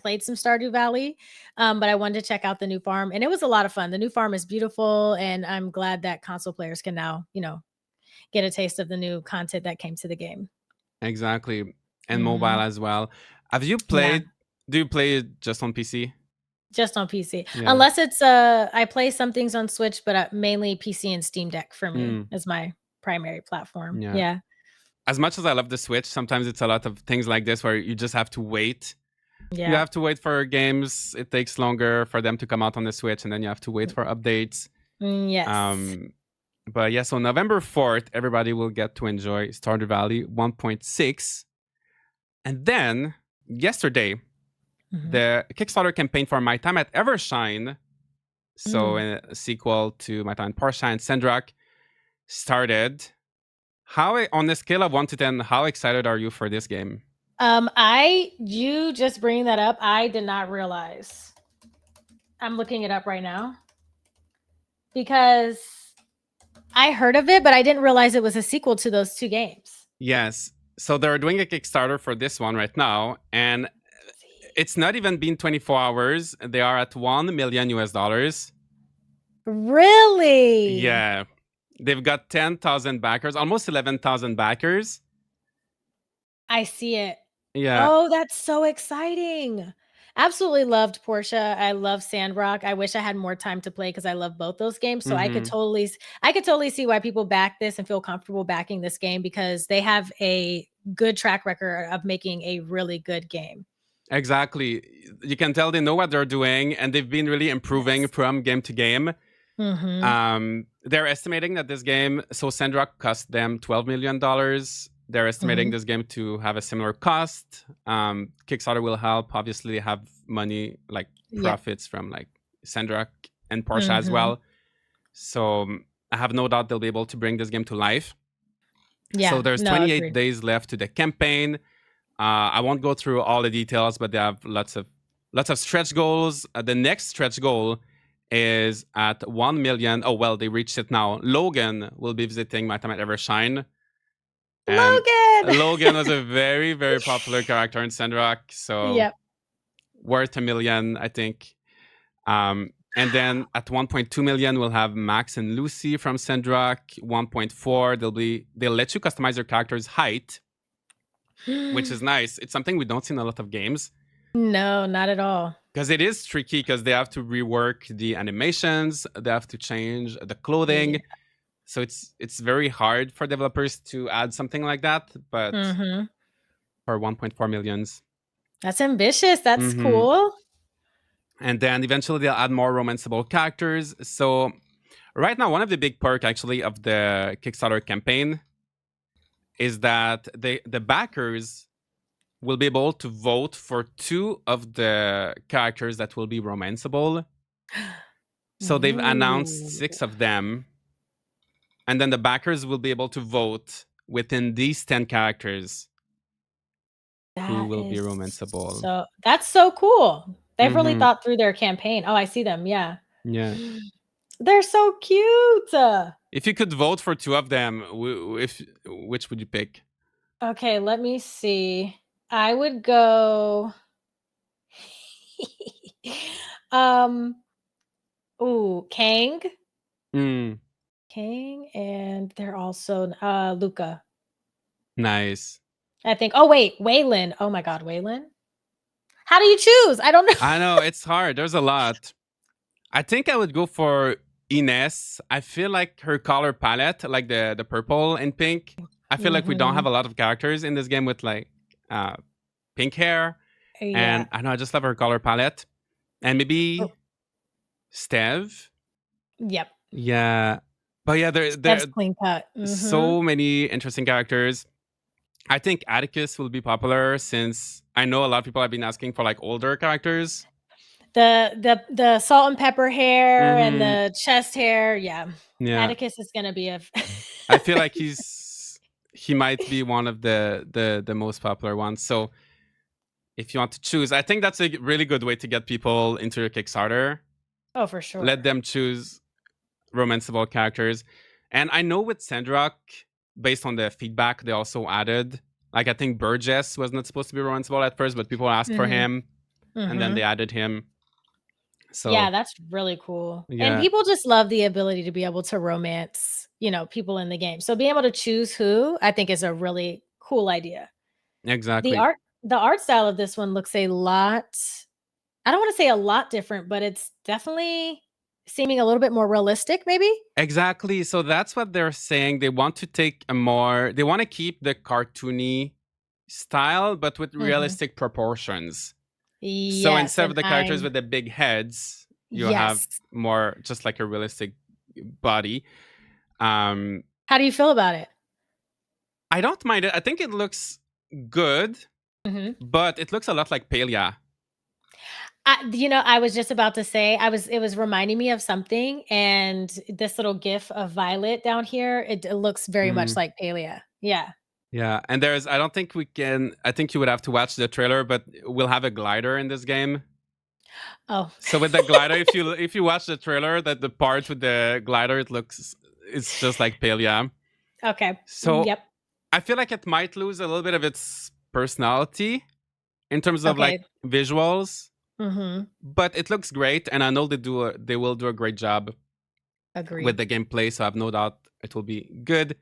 played some Stardew Valley, but I wanted to check out the new farm, and it was a lot of fun. The new farm is beautiful, and I'm glad that console players can now, get a taste of the new content that came to the game. Exactly, and mobile as well. Have you played? Do you play it just on PC? Just on PC, unless it's I play some things on Switch, but mainly PC and Steam Deck for me is my primary platform. Yeah. As much as I love the Switch, sometimes it's a lot of things like this where you just have to wait. Yeah. You have to wait for games. It takes longer for them to come out on the Switch, and then you have to wait for updates. Yes. But yeah, so November 4th, everybody will get to enjoy Stardew Valley 1.6. And then yesterday, the Kickstarter campaign for My Time at Evershine, so a sequel to My Time at Porshine, Sendrak, started. On a scale of 1 to 10, how excited are you for this game? You just bringing that up, I did not realize. I'm looking it up right now because I heard of it, but I didn't realize it was a sequel to those two games. Yes. So they're doing a Kickstarter for this one right now, and it's not even been 24 hours. They are at $1 million US. Really? Yeah. They've got 10,000 backers, almost 11,000 backers. I see it. Yeah. Oh, that's so exciting. Absolutely loved Portia. I love Sandrock. I wish I had more time to play because I love both those games. So I could totally see why people back this and feel comfortable backing this game because they have a good track record of making a really good game. Exactly. You can tell they know what they're doing, and they've been really improving from game to game. They're estimating that this game, so Sandrock cost them $12 million. They're estimating this game to have a similar cost. Kickstarter will help. Obviously, they have money, like profits from like Sandrock and Porsche as well. So I have no doubt they'll be able to bring this game to life. Yeah. So there's 28 days left to the campaign. I won't go through all the details, but they have lots of stretch goals. The next stretch goal is at 1 million. Oh, well, they reached it now. Logan will be visiting My Time at Evershine. Logan was a very, very popular character in Sandrock. So worth $1 million, I think. And then at 1.2 million, we'll have Max and Lucy from Sandrock. 1.4, they'll let you customize your character's height, which is nice. It's something we don't see in a lot of games. No, not at all. because it is tricky because they have to rework the animations, they have to change the clothing. Yeah. So it's very hard for developers to add something like that, but Mm-hmm. for 1.4 millions. That's ambitious. That's Mhm. cool. And then eventually they'll add more romanceable characters. So right now, one of the big perk actually of the Kickstarter campaign is that the backers will be able to vote for 2 of the characters that will be romanceable. So they've announced Ooh, 6 of them, and then the backers will be able to vote within these 10 characters who will be romanceable. that's so cool. They've really Mhm. thought through their campaign. Oh, I see them. Yeah. Yeah. They're so cute. If you could vote for 2 of them, if which would you pick? Okay, let me see. I would go um Kang. Mm, Kang, and they're also Luca. nice. I think. Oh wait, Waylon. Oh my god, Waylon. How do you choose? I don't know. I know it's hard. There's a lot. I think I would go for Ines. I feel like her color palette, like the purple and pink. I feel like we don't have Mhm. a lot of characters in this game with like uh pink hair, Yeah. and I know I just love her color palette. And Oh, maybe Stev. yep. Yeah, but yeah, there Steph's clean cut. are Mhm. so many interesting characters. I think Atticus will be popular since I know a lot of people have been asking for like older characters. The salt and pepper hair and Mm-hmm. the chest hair. Yeah. Yeah, Atticus is gonna be a I feel like he might be one of the most popular ones. So if you want to choose, I think that's a really good way to get people into your Kickstarter. Oh, for Let sure. them choose romanceable characters. And I know with Sandrock, based on the feedback, they also added, like, I think Burgess was not supposed to be romanceable at first, but people asked for Mhm. him, and then they Mhm. added him. Yeah, So that's really cool. And yeah, people just love the ability to be able to romance, people in the game. So being able to choose who, I think is a really cool idea. The exactly. art the art style of this one looks a lot I don't wanna say a lot different, but it's definitely seeming a little bit more realistic maybe? Exactly. So that's what they're saying. They want to take they want to keep the cartoony style, but with Mhm. realistic proportions. So Yes, instead of and the characters I'm with the big heads, you have yes. more just like a realistic body. Um, How do you feel about it? I don't mind it. I think it looks good, Mhm. but it looks a lot like Palia. I was just about to say, it was reminding me of something, and this little gif of Violet down here, it looks very much Mm, like Palia. Yeah. yeah, and I don't think we can. I think you would have to watch the trailer, but we'll have a glider in this game. Oh. So with the glider, if you watch the trailer, that the part with the glider, it's just like Palia. Okay. So Yep. I feel like it might lose a little bit of its personality in terms of like Okay. visuals, Mhm. but it looks great, and I know they will do a great job with Agree. the gameplay. So I have no doubt it will be good.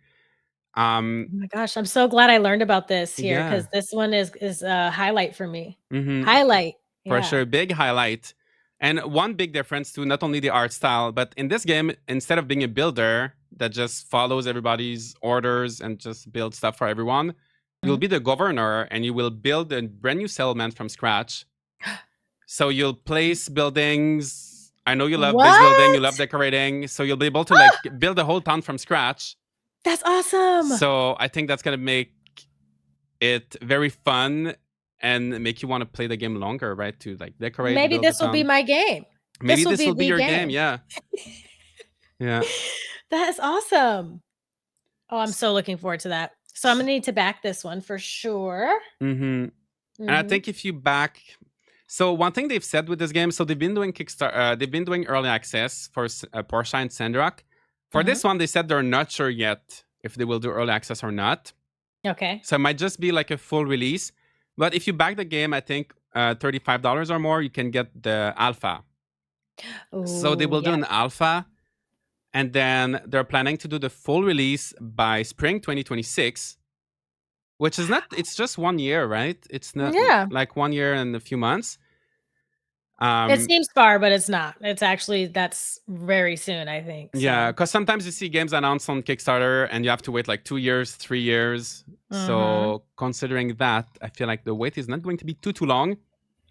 Oh my gosh, I'm so glad I learned about this here Yeah, because this one is a highlight for me. hmm Highlight. for Yeah. sure, big highlight. And one big difference too, not only the art style, but in this game, instead of being a builder that just follows everybody's orders and just builds stuff for everyone, you'll Mhm. be the governor and you will build a brand new settlement from scratch. So you'll place buildings. I know you love base building, you What? love decorating, so you'll be able to like Ah, build a whole town from scratch. that's awesome. So I think that's gonna make it very fun and make you want to play the game longer, right? To like decorate, Maybe build the this will be town. my game. Maybe This will this be will be the your game. game. Yeah, yeah. That is awesome. Oh, I'm S- so looking forward to that. So I'm gonna need to back this one for sure. Mm-hmm. And I Mhm. think if you back, so one thing they've said with this game, so they've been doing Kickstarter, they've been doing early access for Porsche and Sandrock. For Mhm. this one, they said they're not sure yet if they will do early access or not. Okay. So it might just be like a full release. But if you back the game, I think $35 or more, you can get the alpha. So they Oh, will do yeah. an alpha, and then they're planning to do the full release by spring 2026, which is not, it's just 1 year, right? It's not Yeah. like 1 year and a few months. It seems far, but it's not. It's actually that's very soon, I think. Yeah, So. because sometimes you see games announced on Kickstarter and you have to wait like 2 years, 3 years. So considering that, I feel like the wait is not going to be too long.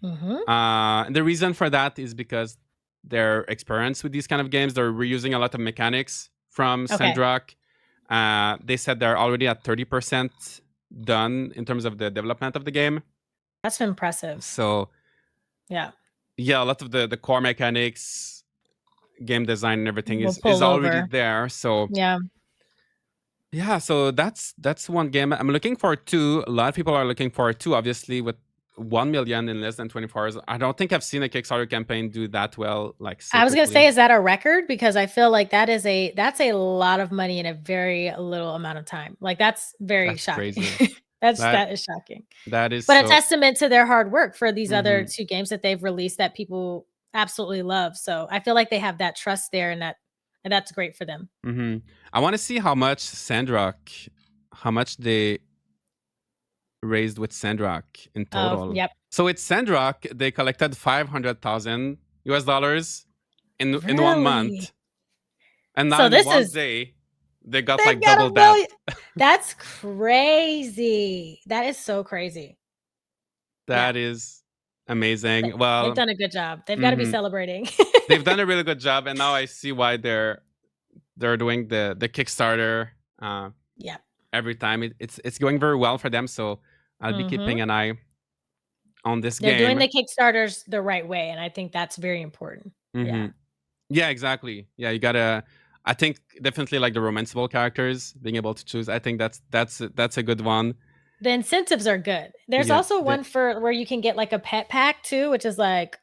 And the reason for that is because their experience with these kind of games, they're reusing a lot of mechanics from Okay. Sandrock. They said they're already at 30% done in terms of the development of the game. That's impressive. So yeah, a lot of the core mechanics, game design, and everything we'll is pull already over. there. So Yeah. so that's one game I'm looking forward to. A lot of people are looking forward to, obviously, with 1 million in less than 24 hours. I don't think I've seen a Kickstarter campaign do that well, like so I was gonna quickly. say, is that a record? Because I feel like that's a lot of money in a very little amount of time. Like that's very That's shocking. crazy. that is shocking. That is But a so. testament to their hard work for these other 2 games that they've released that people absolutely love. So I feel like they have that trust there, and that's great for them. I want to see how much Sandrock, how much they raised with Sandrock in total. Oh, yep. So with Sandrock, they collected $500,000 in 1 Really? month, and now So in this one is day they got they've like got double $1 that. million. That's crazy. That is so crazy. That is amazing. Well, They've done a good job. They've got to be celebrating. they've done a really good job, and now I see why they're doing the Kickstarter. Yeah. Every time it's going very well for them. So I'll be keeping an eye on this They're game. doing the Kickstarters the right way, and I think that's very important. Yeah. Yeah, exactly. Yeah, you gotta. I think definitely like the romanceable characters, being able to choose. I think that's a good one. The incentives are good. There's also one for where you can get like a pet pack too, which is like,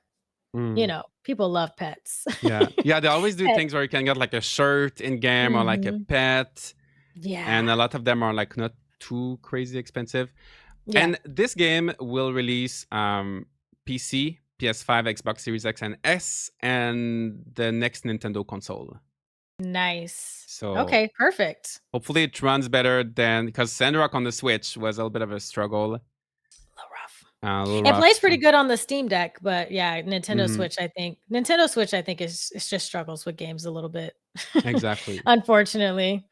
people love pets. Yeah. They always do things where you can get like a shirt in game or like a pet. Yeah. And a lot of them are like not too crazy expensive. Yeah. And this game will release PC, PS5, Xbox Series X and S, and the next Nintendo console. Nice. So okay, perfect. Hopefully it runs better than, because Sandrock on the Switch was a little bit of a struggle. A little rough. It plays pretty good on the Steam Deck, but yeah, Nintendo Switch, I think is it just struggles with games a little bit. Exactly. Unfortunately.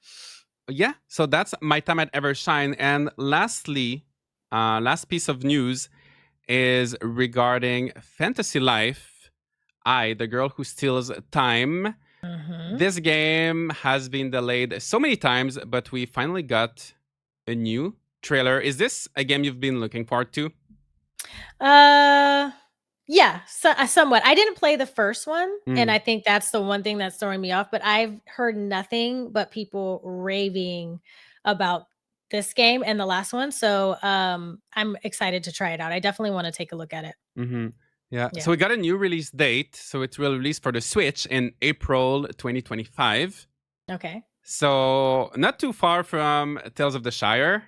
Yeah, so that's my time at Evershine. And lastly, last piece of news is regarding Fantasy Life. The Girl Who Steals Time. This game has been delayed so many times, but we finally got a new trailer. Is this a game you've been looking forward to? Yeah, somewhat. I didn't play the first one, and I think that's the one thing that's throwing me off, but I've heard nothing but people raving about this game and the last one, so I'm excited to try it out. I definitely want to take a look at it. Yeah. So we got a new release date. So it will release for the Switch in April 2025. Okay. So not too far from Tales of the Shire.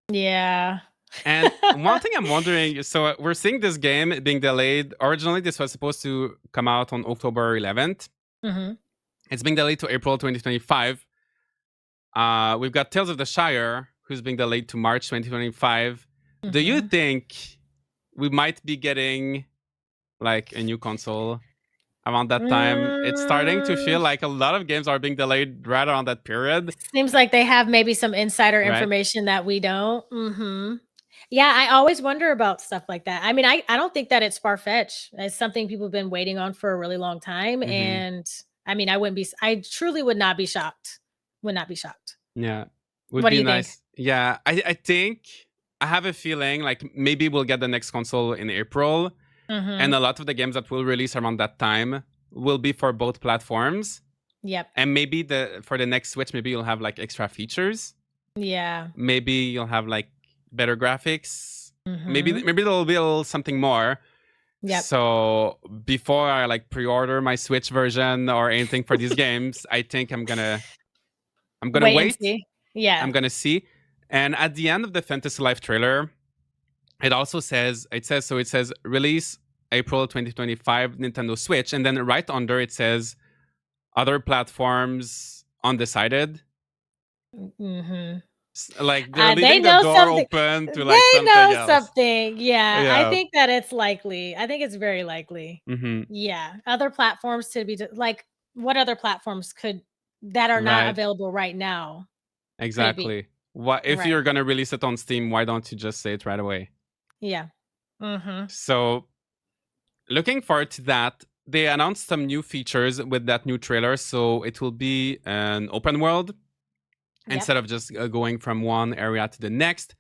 Yeah. And one thing I'm wondering, so we're seeing this game being delayed. Originally, this was supposed to come out on October 11th. It's being delayed to April 2025. We've got Tales of the Shire, who's being delayed to March 2025. Do you think we might be getting like a new console around that time? It's starting to feel like a lot of games are being delayed right around that period. Seems like they have maybe some insider information that we don't. Yeah, I always wonder about stuff like that. I mean, I don't think that it's far-fetched. It's something people have been waiting on for a really long time. And I mean, I truly would not be shocked. Would not be shocked. Yeah. What do you think? Yeah, I think I have a feeling like maybe we'll get the next console in April. And a lot of the games that will release around that time will be for both platforms. Yep. And maybe for the next Switch, maybe you'll have like extra features. Yeah. Maybe you'll have like better graphics. Maybe there'll be a little something more. Yep. So before I like pre-order my Switch version or anything for these games, I think I'm gonna wait. And see. Yeah. I'm gonna see. And at the end of the Fantasy Life trailer, it also says release April 2025 Nintendo Switch, and then right under it says other platforms undecided. Like they're They leaving the know door something. open to like They something know else. something. Yeah, I Yeah. think that it's likely. I think it's very likely. Mm-hmm. Yeah, other platforms to be like, what other platforms could that are not Right. available right now? Could it be? Exactly. What if Right. you're gonna release it on Steam? Why don't you just say it right away? Yeah. Mhm. So looking forward to that. They announced some new features with that new trailer, so it will be an open world Yep. instead of just going from one area to the next.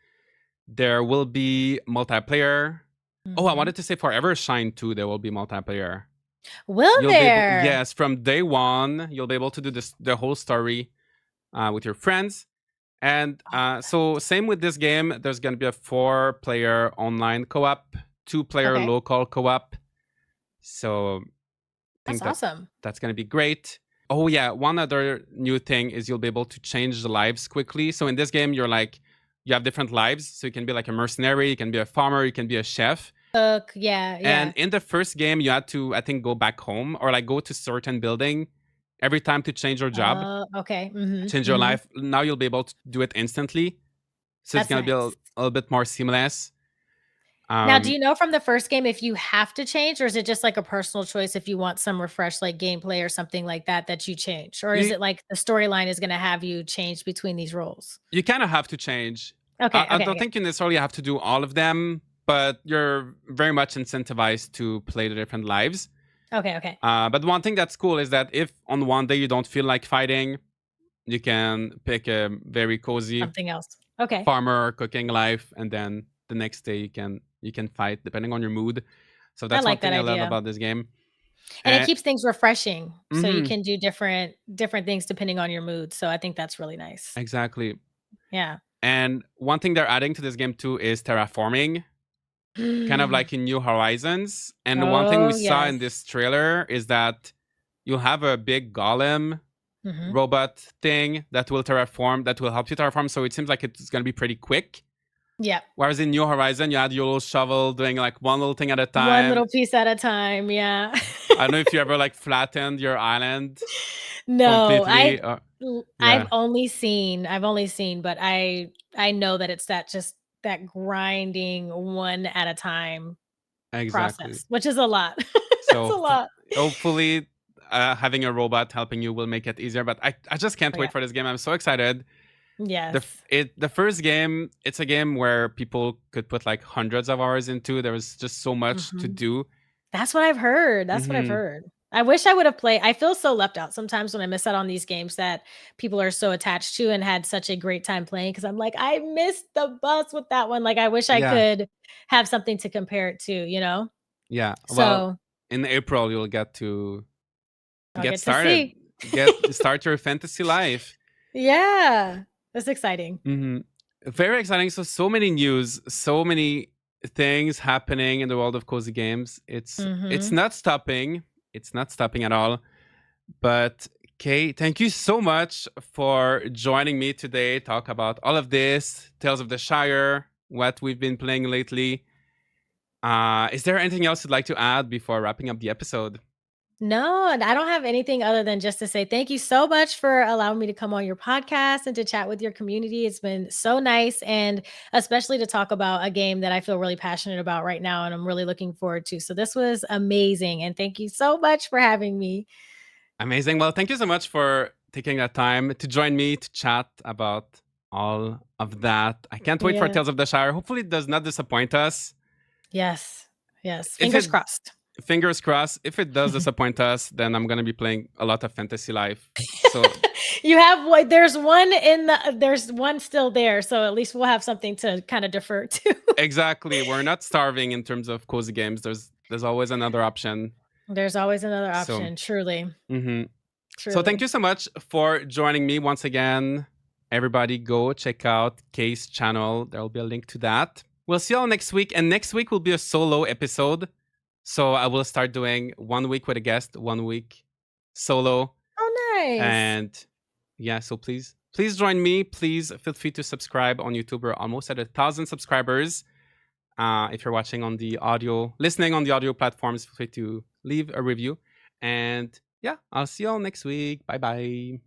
There will be multiplayer. Oh, I Mhm. wanted to say for Evershine too, there will be multiplayer. Will You'll be able, there? yes, from day one, you'll be able to do this the whole story with your friends. And I love so, same with this game, there's going to be a 4-player online co-op, that. 2-player Okay. local co-op. So, I That's think that awesome. that's going to be great. Oh yeah, one other new thing is you'll be able to change the lives quickly. So in this game, you have different lives. So you can be like a mercenary, you can be a farmer, you can be a chef. Look, yeah, And yeah. in the first game, you had to, I think, go back home or like go to certain building every time to change your job, Okay. Mhm. change your Mhm. life. Now you'll be able to do it instantly. So it's That's gonna be nice. a little bit more seamless. Now, do Um, you know from the first game if you have to change, or is it just like a personal choice if you want some refresh, like gameplay or something like that, that you change? Or is you it like the storyline is going to have you change between these roles? you kind of have to change. Okay, I okay, don't okay, think you necessarily have to do all of them, but you're very much incentivized to play the different lives. okay, okay. But one thing that's cool is that if on one day you don't feel like fighting, you can pick a very cozy Something else. Okay, farmer cooking life, and then the next day you can fight depending on your mood. So I that's one like that thing I love idea, about this game. and it Uh, keeps things refreshing, so you mhm, can do different things depending on your mood. So I think that's really nice. exactly. Yeah. And one thing they're adding to this game too is terraforming, kind of like in New Horizons. And one thing we Oh saw yes. in this trailer is that you'll have a big golem Hmm. robot thing that will terraform, that will help you terraform. So it seems like it's going to be pretty quick. Yep. Whereas in New Horizon, you had your little shovel doing like one little thing at a One time. little piece at a time. Yeah. I don't know if you ever like flattened your island No, completely. I've Yeah, only seen, but I know that it's that grinding one at a time exactly. process, which is a lot. That's So a lot. hopefully, having a robot helping you will make it easier. But I just can't Oh, wait yeah. for this game. I'm so excited. Yes. The first game, it's a game where people could put like hundreds of hours into. There was just so much to Mhm. do. That's what I've heard. That's what I've Hmm. heard. I wish I would have played. I feel so left out sometimes when I miss out on these games that people are so attached to and had such a great time playing because I'm like, I missed the bus with that one. Like, I wish I Yeah, could have something to compare it to? yeah. Well, So in April you'll get to I'll get get to started, see. start your fantasy life. Yeah. That's exciting. Hmm. Very exciting. So many news, so many things happening in the world of cozy games. It's Mhm. not stopping. It's not stopping at all. But Kay, thank you so much for joining me today. Talk about all of this, Tales of the Shire, what we've been playing lately. Is there anything else you'd like to add before wrapping up the episode? No, and I don't have anything other than just to say thank you so much for allowing me to come on your podcast and to chat with your community. It's been so nice, and especially to talk about a game that I feel really passionate about right now and I'm really looking forward to. So this was amazing, and thank you so much for having me. Amazing. Well, thank you so much for taking that time to join me to chat about all of that. I can't wait for Yeah. Tales of the Shire. Hopefully, it does not disappoint us. Yes. Yes. If Fingers it, crossed. fingers crossed, if it does disappoint us, then I'm going to be playing a lot of Fantasy Life. So, You have what there's one still there, so at least we'll have something to kind of defer to. exactly, we're not starving in terms of cozy games. There's always another option. There's always another So, option, truly. mhm. So thank Truly. you so much for joining me once again. Everybody go check out Kay's channel. There will be a link to that. We'll see you all next week. And next week will be a solo episode. So I will start doing 1 week with a guest, 1 week solo. Oh, nice. And yeah, so please join me. Please feel free to subscribe on YouTube. We're almost at 1,000 subscribers. If you're watching on the audio, listening on the audio platforms, feel free to leave a review. And yeah, I'll see you all next week. Bye bye.